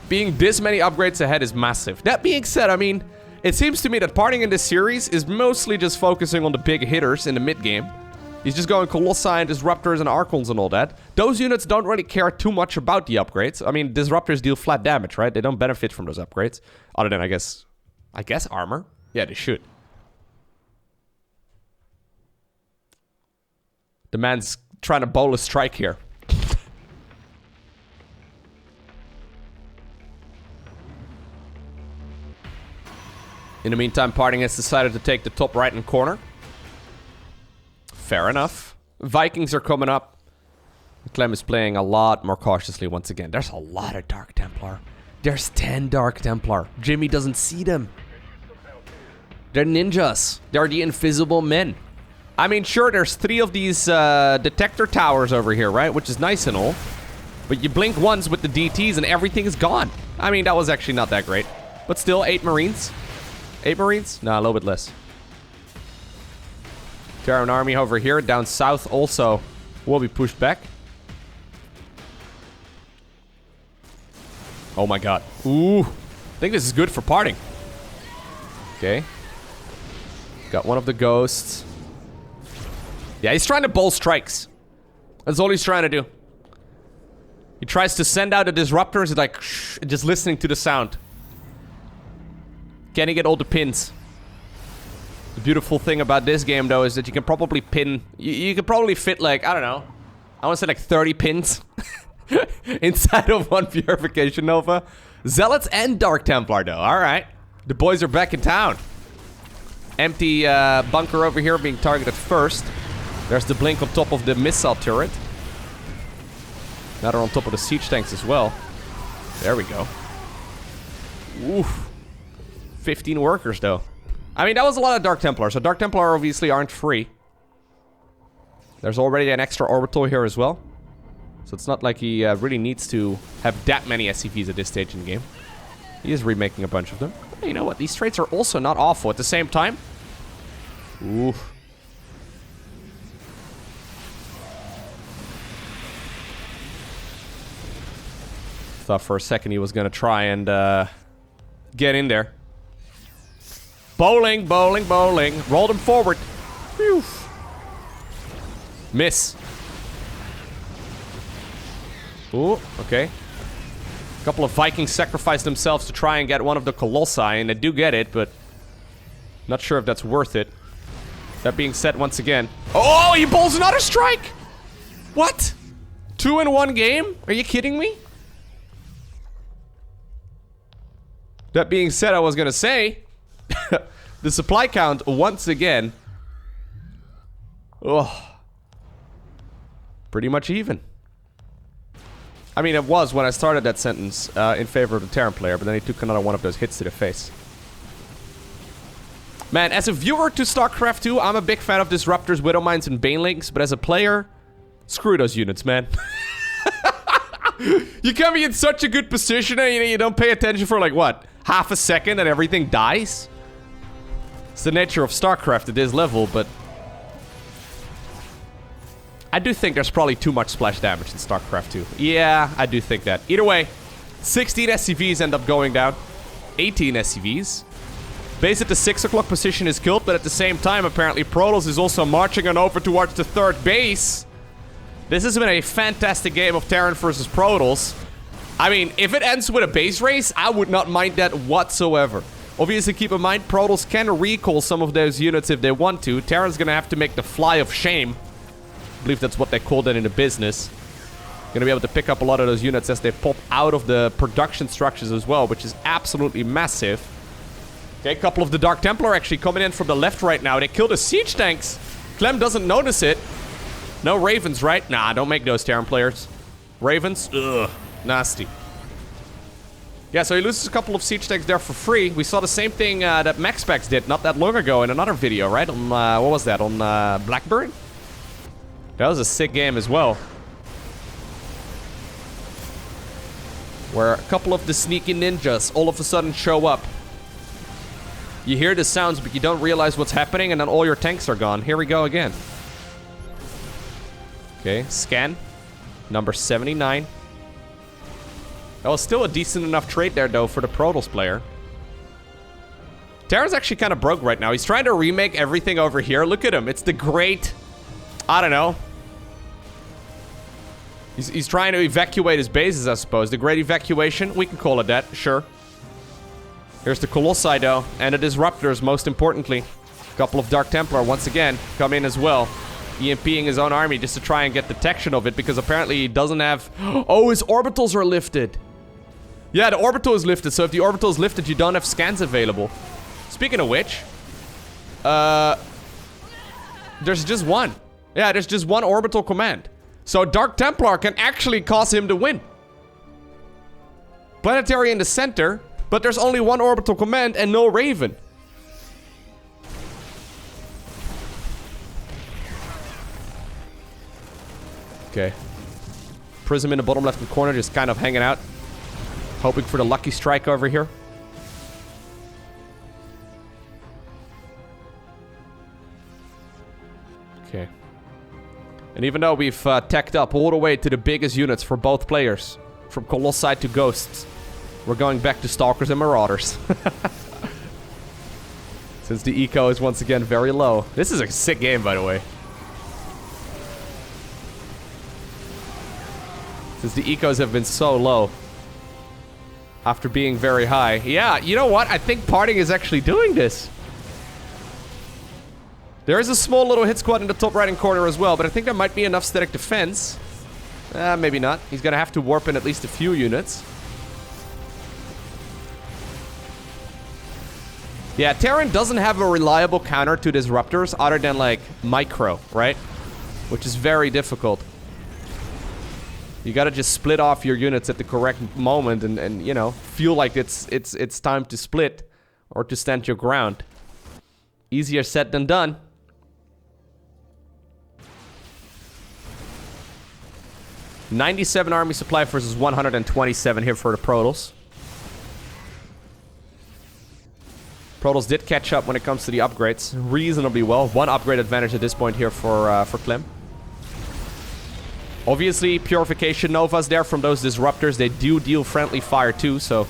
S1: being this many upgrades ahead is massive. That being said, I mean, it seems to me that PartinG in this series is mostly just focusing on the big hitters in the mid-game. He's just going Colossi and Disruptors and Archons and all that. Those units don't really care too much about the upgrades. I mean, Disruptors deal flat damage, right? They don't benefit from those upgrades. Other than, I guess armor? Yeah, they should. The man's trying to bowl a strike here. In the meantime, PartinG has decided to take the top right-hand corner. Fair enough. Vikings are coming up. Clem is playing a lot more cautiously once again. There's a lot of Dark Templar. There's 10 Dark Templar. Jimmy doesn't see them. They're ninjas. They're the invisible men. I mean, sure, there's 3 of these detector towers over here, right? Which is nice and all. But you blink once with the DTs and everything is gone. I mean, that was actually not that great. But still, 8 Marines. 8 Marines? No, a little bit less. Terran army over here, down south also will be pushed back. Oh my god. Ooh. I think this is good for PartinG. Okay. Got one of the ghosts. Yeah, he's trying to bowl strikes. That's all he's trying to do. He tries to send out the disruptors, like, shh, just listening to the sound. Can he get all the pins? The beautiful thing about this game, though, is that you can probably pin... You can probably fit, like, I don't know. I want to say, like, 30 pins inside of one Purification Nova. Zealots and Dark Templar, though. All right. The boys are back in town. Empty bunker over here being targeted first. There's the blink on top of the missile turret. Now they're on top of the siege tanks as well. There we go. Oof. 15 workers, though. I mean, that was a lot of Dark Templar. So Dark Templar obviously aren't free. There's already an extra orbital here as well. So it's not like he really needs to have that many SCVs at this stage in the game. He is remaking a bunch of them. But you know what? These traits are also not awful at the same time. Oof. Thought for a second he was gonna try and get in there. Bowling, bowling, bowling. Rolled him forward. Whew. Miss. Ooh, okay. A couple of Vikings sacrificed themselves to try and get one of the Colossi, and they do get it, but not sure if that's worth it. That being said, once again... Oh, he bowls another strike! What? 2 in 1 game? Are you kidding me? That being said, I was gonna say... the supply count, once again... Oh. Pretty much even. I mean, it was when I started that sentence in favor of the Terran player, but then he took another one of those hits to the face. Man, as a viewer to StarCraft 2, I'm a big fan of Disruptors, Widowmines, and Banelings, but as a player, screw those units, man. You can be in such a good position and you don't pay attention for, like, what? Half a second and everything dies? It's the nature of StarCraft at this level, but... I do think there's probably too much splash damage in StarCraft 2. Yeah, I do think that. Either way, 16 SCVs end up going down. 18 SCVs. Base at the 6 o'clock position is killed, but at the same time, apparently, Protoss is also marching on over towards the 3rd base. This has been a fantastic game of Terran versus Protoss. I mean, if it ends with a base race, I would not mind that whatsoever. Obviously, keep in mind, Protoss can recall some of those units if they want to. Terran's gonna have to make the fly of shame. I believe that's what they call that in the business. Gonna be able to pick up a lot of those units as they pop out of the production structures as well, which is absolutely massive. Okay, a couple of the Dark Templar actually coming in from the left right now. They kill the siege tanks. Clem doesn't notice it. No Ravens, right? Nah, don't make those Terran players. Ravens? Ugh. Nasty. Yeah, so he loses a couple of siege tanks there for free. We saw the same thing that MaxPax did not that long ago in another video, right? On, what was that? On Blackburn? That was a sick game as well. Where a couple of the sneaky ninjas all of a sudden show up. You hear the sounds, but you don't realize what's happening, and then all your tanks are gone. Here we go again. Okay, scan. Number 79. That was still a decent enough trade there, though, for the Protoss player. Terran's actually kind of broke right now. He's trying to remake everything over here. Look at him. It's the great... I don't know. He's trying to evacuate his bases, I suppose. The great evacuation. We can call it that. Sure. Here's the Colossi, though. And the Disruptors, most importantly. A couple of Dark Templar, once again, come in as well. EMPing his own army just to try and get detection of it, because apparently he doesn't have... Oh, his orbitals are lifted. Yeah, the orbital is lifted, so if the orbital is lifted, you don't have scans available. Speaking of which... there's just one. Yeah, there's just one orbital command. So Dark Templar can actually cause him to win. Planetary in the center, but there's only one orbital command and no Raven. Okay. Prism in the bottom left-hand corner, just kind of hanging out. Hoping for the lucky strike over here. Okay. And even though we've tacked up all the way to the biggest units for both players, from Colossi to Ghosts, we're going back to Stalkers and Marauders. Since the eco is once again very low. This is a sick game, by the way. Since the ecos have been so low. After being very high. Yeah, you know what? I think PartinG is actually doing this. There is a small little hit squad in the top right-hand corner as well, but I think there might be enough static defense. Maybe not. He's gonna have to warp in at least a few units. Yeah, Terran doesn't have a reliable counter to disruptors other than, like, micro, right? Which is very difficult. You gotta just split off your units at the correct moment and you know, feel like it's time to split or to stand your ground. Easier said than done. $97 army supply versus 127 here for the Protoss. Protoss did catch up when it comes to the upgrades reasonably well. One upgrade advantage at this point here for Clem. Obviously, Purification Novas there from those disruptors. They do deal friendly fire too, so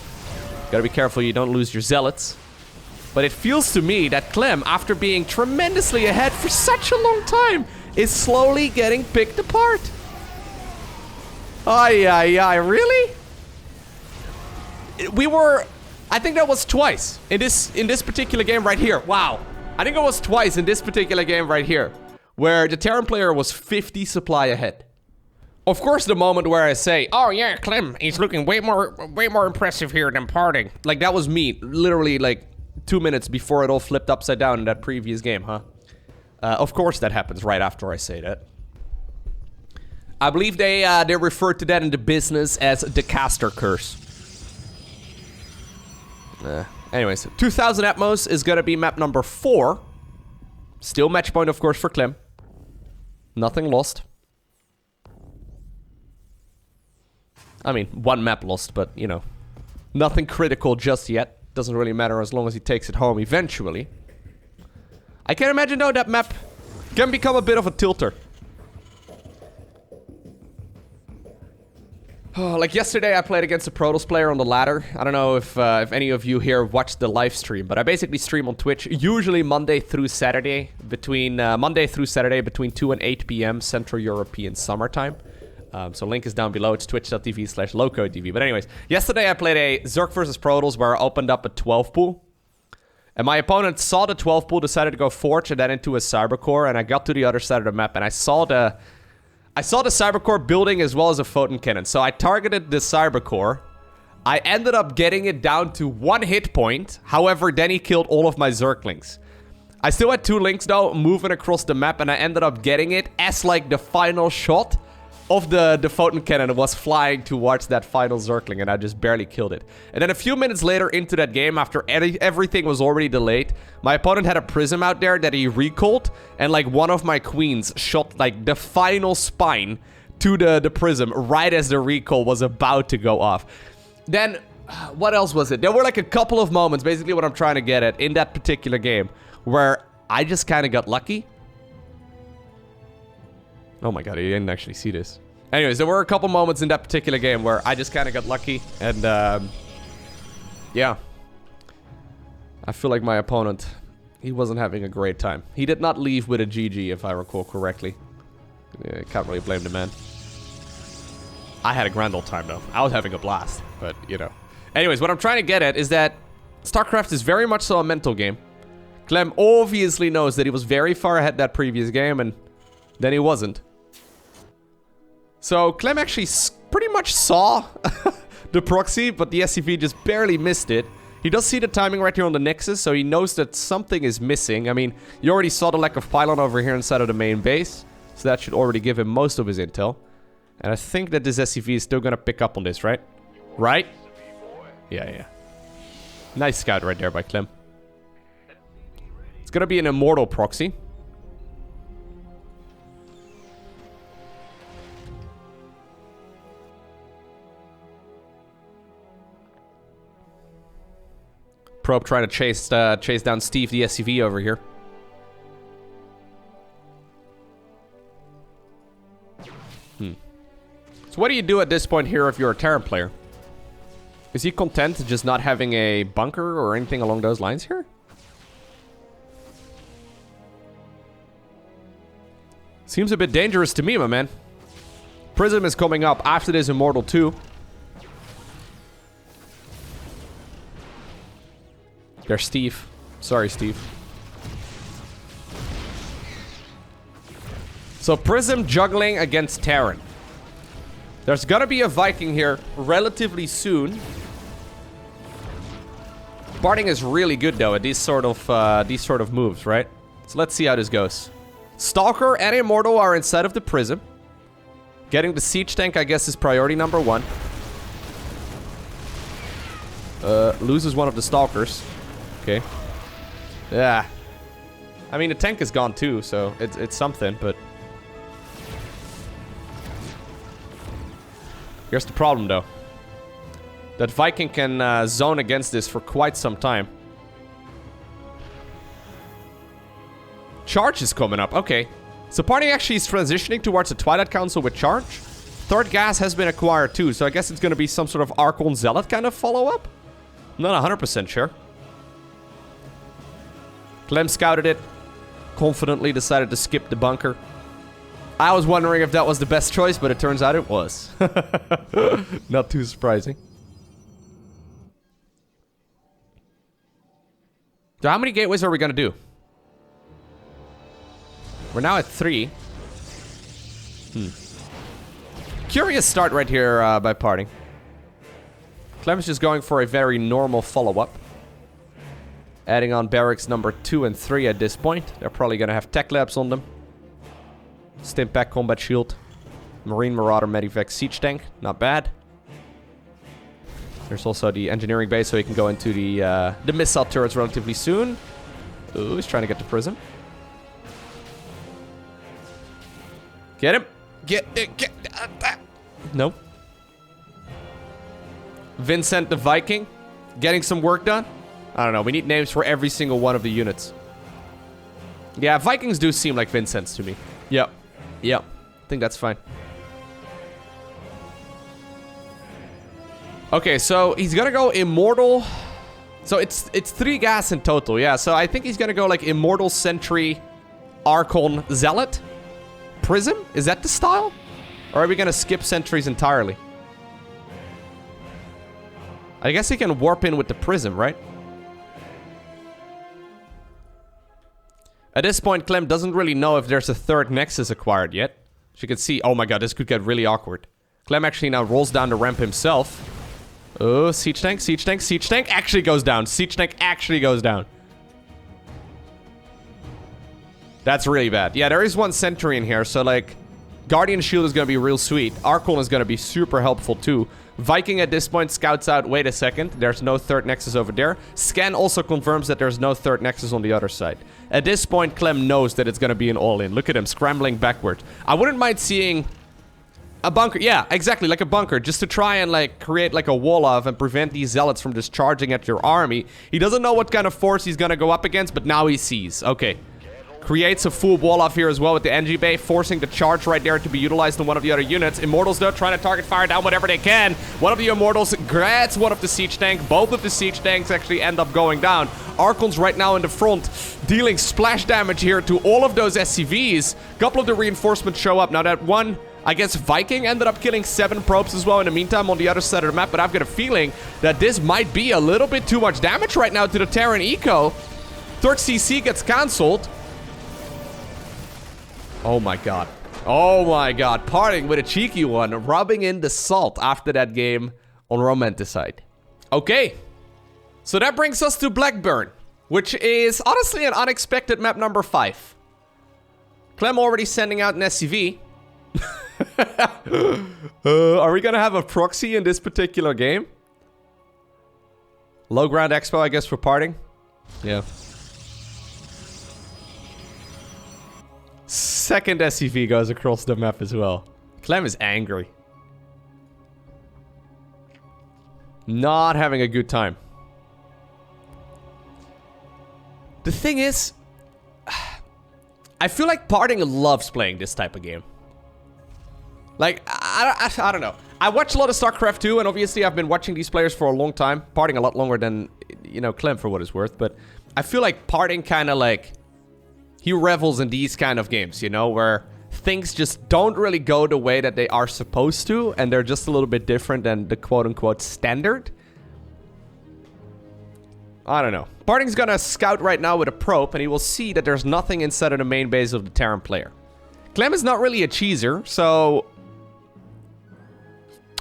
S1: gotta be careful you don't lose your zealots. But it feels to me that Clem, after being tremendously ahead for such a long time, is slowly getting picked apart. Ay, really? We were... I think that was twice in this particular game right here. Wow. I think it was twice in this particular game right here, where the Terran player was 50 supply ahead. Of course, the moment where I say, oh yeah, Clem, he's looking way more impressive here than PartinG. Like, that was me, literally, like, 2 minutes before it all flipped upside down in that previous game, huh? Of course that happens right after I say that. I believe they refer to that in the business as the caster curse. Anyways, 2000 Atmos is gonna be map number 4. Still match point, of course, for Clem. Nothing lost. I mean, one map lost, but, you know, nothing critical just yet. Doesn't really matter as long as he takes it home eventually. I can imagine, though, that map can become a bit of a tilter. Oh, like yesterday, I played against a Protoss player on the ladder. I don't know if any of you here watched the live stream, but I basically stream on Twitch, usually Monday through Saturday, between 2 and 8 p.m. Central European summertime. So link is down below. It's twitch.tv/LowkoTV. But anyways, yesterday I played a Zerg versus Protoss where I opened up a 12 pool. And my opponent saw the 12 pool, decided to go Forge and then into a Cybercore, and I got to the other side of the map and I saw the Cybercore building as well as a photon cannon. So I targeted the Cybercore. I ended up getting it down to 1 hit point. However, then he killed all of my Zerglings. I still had 2 links though, moving across the map, and I ended up getting it as like the final shot of the photon cannon was flying towards that final Zergling, and I just barely killed it. And then a few minutes later into that game, after everything was already delayed, my opponent had a prism out there that he recalled, and like one of my queens shot like the final spine to the prism right as the recall was about to go off. Then, what else was it? There were like a couple of moments, basically what I'm trying to get at in that particular game, where I just kind of got lucky. Oh my god, I didn't actually see this. Anyways, there were a couple moments in that particular game where I just kind of got lucky, and yeah. I feel like my opponent, he wasn't having a great time. He did not leave with a GG, if I recall correctly. Yeah, can't really blame the man. I had a grand old time, though. I was having a blast, but, you know. Anyways, what I'm trying to get at is that StarCraft is very much so a mental game. Clem obviously knows that he was very far ahead that previous game, and then he wasn't. So Clem actually pretty much saw the proxy, but the SCV just barely missed it. He does see the timing right here on the Nexus, so he knows that something is missing. I mean, you already saw the lack of pylon over here inside of the main base, so that should already give him most of his intel. And I think that this SCV is still gonna pick up on this, right? Right? Yeah. Nice scout right there by Clem. It's gonna be an immortal proxy. Probe trying to chase down Steve the SCV over here. So what do you do at this point here if you're a Terran player? Is he content just not having a bunker or anything along those lines here? Seems a bit dangerous to me, my man. Prism is coming up after this Immortal 2. There's Steve. Sorry, Steve. So Prism juggling against Terran. There's gonna be a Viking here relatively soon. PartinG is really good though at these sort of moves, right? So let's see how this goes. Stalker and Immortal are inside of the Prism. Getting the siege tank, I guess, is priority number 1. Loses one of the Stalkers. Okay. Yeah. I mean, the tank is gone too, so it's something, but... Here's the problem, though. That Viking can zone against this for quite some time. Charge is coming up. Okay. So PartinG actually is transitioning towards the Twilight Council with Charge. Third gas has been acquired too, so I guess it's going to be some sort of Archon Zealot kind of follow-up? I'm not 100% sure. Clem scouted it. Confidently decided to skip the bunker. I was wondering if that was the best choice, but it turns out it was. Not too surprising. So how many gateways are we going to do? We're now at 3. Curious start right here by PartinG. Clem's just going for a very normal follow-up. Adding on barracks number 2 and 3 at this point. They're probably going to have tech labs on them. Stimpak combat shield. Marine Marauder Medivac siege tank. Not bad. There's also the engineering base, so he can go into the missile turrets relatively soon. Ooh, he's trying to get the Prism. Get him. Get. Nope. Vincent the Viking. Getting some work done. I don't know. We need names for every single one of the units. Yeah, Vikings do seem like Vincents to me. Yep. Yep. I think that's fine. Okay, so he's gonna go Immortal. So it's 3 gas in total, yeah. So I think he's gonna go like Immortal, Sentry, Archon, Zealot, Prism. Is that the style? Or are we gonna skip sentries entirely? I guess he can warp in with the Prism, right? At this point, Clem doesn't really know if there's a 3rd Nexus acquired yet. As you can see, oh my god, this could get really awkward. Clem actually now rolls down the ramp himself. Oh, siege tank, siege tank, siege tank actually goes down. Siege tank actually goes down. That's really bad. Yeah, there is 1 sentry in here, so like... Guardian Shield is going to be real sweet. Archon is going to be super helpful too. Viking at this point scouts out, wait a second, there's no 3rd Nexus over there. Scan also confirms that there's no 3rd Nexus on the other side. At this point, Clem knows that it's going to be an all-in. Look at him scrambling backward. I wouldn't mind seeing a bunker. Yeah, exactly, like a bunker. Just to try and like create like a wall of and prevent these zealots from just charging at your army. He doesn't know what kind of force he's going to go up against, but now he sees. Okay. Creates a full wall off here as well with the NG Bay, forcing the charge right there to be utilized on one of the other units. Immortals, though, trying to target fire down whatever they can. One of the Immortals grabs one of the siege tank. Both of the siege tanks actually end up going down. Archon's right now in the front, dealing splash damage here to all of those SCVs. A couple of the reinforcements show up. Now that one, I guess Viking ended up killing 7 probes as well in the meantime on the other side of the map, but I've got a feeling that this might be a little bit too much damage right now to the Terran Eco. 3rd CC gets cancelled. Oh my god. Oh my god. PartinG with a cheeky one, rubbing in the salt after that game on Romanticide. Okay. So that brings us to Blackburn, which is honestly an unexpected map number 5. Clem already sending out an SCV. Are we gonna have a proxy in this particular game? Low ground expo, I guess, for PartinG. Yeah. 2nd SCV goes across the map as well. Clem is angry. Not having a good time. The thing is, I feel like PartinG loves playing this type of game. Like, I don't know. I watch a lot of StarCraft 2, and obviously I've been watching these players for a long time. PartinG a lot longer than, you know, Clem for what it's worth. But I feel like PartinG kind of like... He revels in these kind of games, you know, where things just don't really go the way that they are supposed to, and they're just a little bit different than the quote-unquote standard. I don't know. PartinG's gonna scout right now with a probe, and he will see that there's nothing inside of the main base of the Terran player. Clem is not really a cheeser, so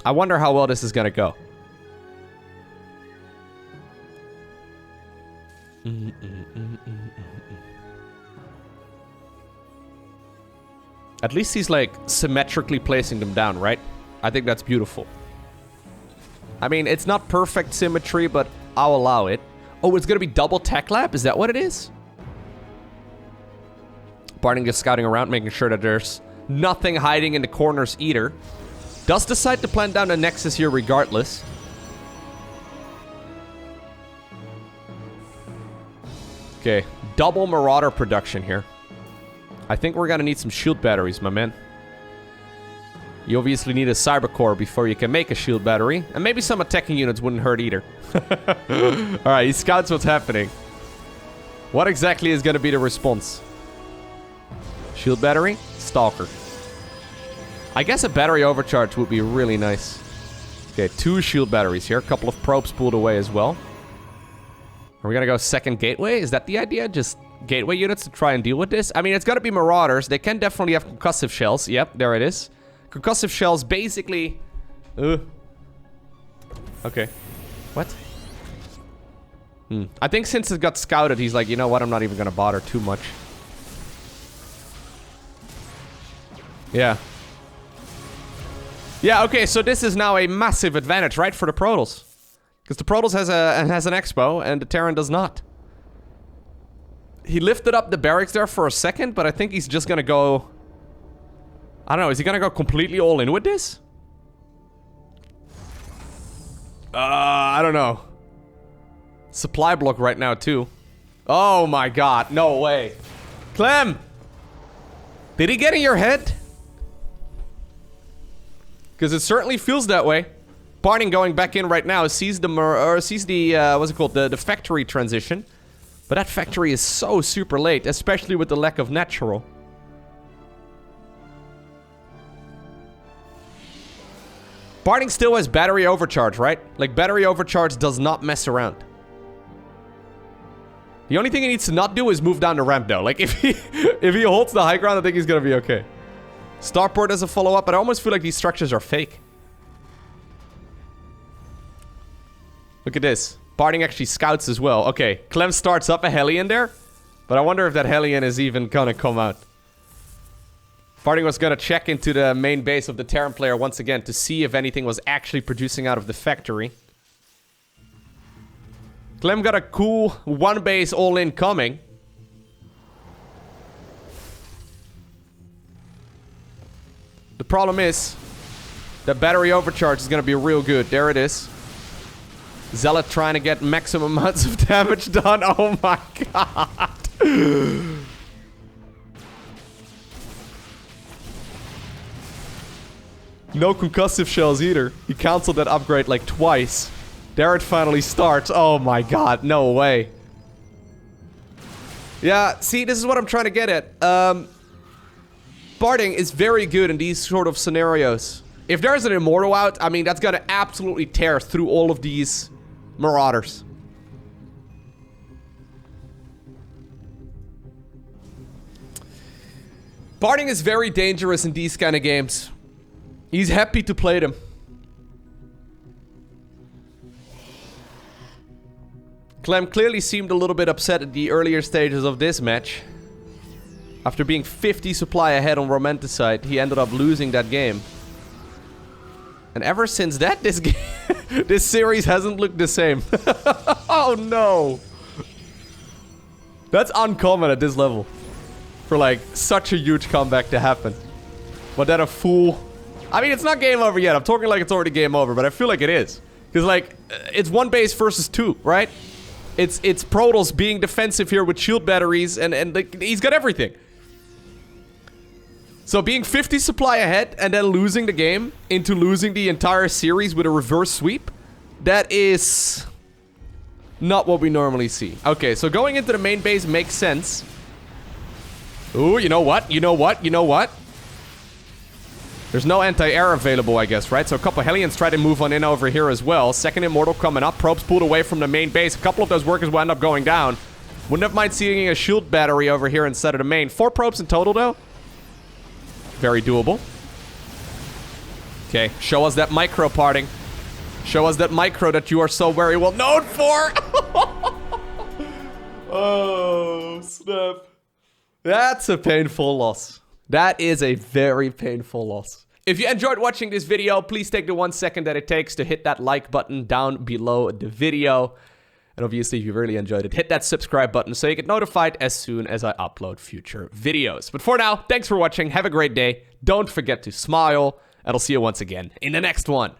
S1: I wonder how well this is gonna go. At least he's like symmetrically placing them down, right? I think that's beautiful. I mean, it's not perfect symmetry, but I'll allow it. Oh, it's gonna be double tech lab? Is that what it is? PartinG is scouting around, making sure that there's nothing hiding in the corners either. Does decide to plant down the Nexus here regardless. Okay, double Marauder production here. I think we're gonna need some shield batteries, my man. You obviously need a cyber core before you can make a shield battery. And maybe some attacking units wouldn't hurt either. Alright, he scouts what's happening. What exactly is gonna be the response? Shield battery? Stalker. I guess a battery overcharge would be really nice. Okay, 2 shield batteries here. A couple of probes pulled away as well. Are we gonna go second gateway? Is that the idea? Just gateway units to try and deal with this? I mean, it's gotta be Marauders. They can definitely have concussive shells. Yep, there it is. Concussive shells basically... Okay. What? I think since it got scouted, he's like, you know what? I'm not even gonna bother too much. Yeah. Yeah, okay, so this is now a massive advantage, right, for the Protoss. Because the Protoss has an Expo, and the Terran does not. He lifted up the barracks there for a second, but I think he's just gonna go... I don't know, is he gonna go completely all in with this? I don't know. Supply block right now, too. Oh my god, no way. Clem! Did he get in your head? Because it certainly feels that way. PartinG going back in right now sees the what's it called, the factory transition, but that factory is so super late, especially with the lack of natural. PartinG still has battery overcharge, right? Like battery overcharge does not mess around. The only thing he needs to not do is move down the ramp though. Like if he holds the high ground, I think he's gonna be okay. Starport as a follow-up, but I almost feel like these structures are fake. Look at this. PartinG actually scouts as well. Okay, Clem starts up a Hellion there, but I wonder if that Hellion is even gonna come out. PartinG was gonna check into the main base of the Terran player once again to see if anything was actually producing out of the factory. Clem got a cool one base all-in coming. The problem is that battery overcharge is gonna be real good. There it is. Zealot trying to get maximum amounts of damage done. Oh my god. No concussive shells either. He cancelled that upgrade like twice. There it finally starts. Oh my god, no way. Yeah, see, this is what I'm trying to get at. PartinG is very good in these sort of scenarios. If there's an Immortal out, I mean, that's gonna absolutely tear through all of these Marauders. PartinG is very dangerous in these kind of games. He's happy to play them. Clem clearly seemed a little bit upset at the earlier stages of this match. After being 50 supply ahead on Romanticide, he ended up losing that game. And ever since that, this series hasn't looked the same. Oh no! That's uncommon at this level. For like, such a huge comeback to happen. But then a full... I mean, it's not game over yet. I'm talking like it's already game over, but I feel like it is. Because like, it's one base versus two, right? It's Protoss being defensive here with shield batteries, and like, he's got everything. So being 50 supply ahead and then losing the game into losing the entire series with a reverse sweep, that is not what we normally see. Okay, so going into the main base makes sense. Ooh, you know what? You know what? You know what? There's no anti-air available, I guess, right? So a couple Hellions try to move on in over here as well. Second Immortal coming up. Probes pulled away from the main base. A couple of those workers will end up going down. Wouldn't have mind seeing a shield battery over here instead of the main. 4 probes in total, though. Very doable. Okay, show us that micro, PartinG. Show us that micro that you are so very well known for. Oh, snap. That's a painful loss. That is a very painful loss. If you enjoyed watching this video, please take the 1 second that it takes to hit that like button down below the video. And obviously, if you really enjoyed it, hit that subscribe button so you get notified as soon as I upload future videos. But for now, thanks for watching. Have a great day. Don't forget to smile. And I'll see you once again in the next one.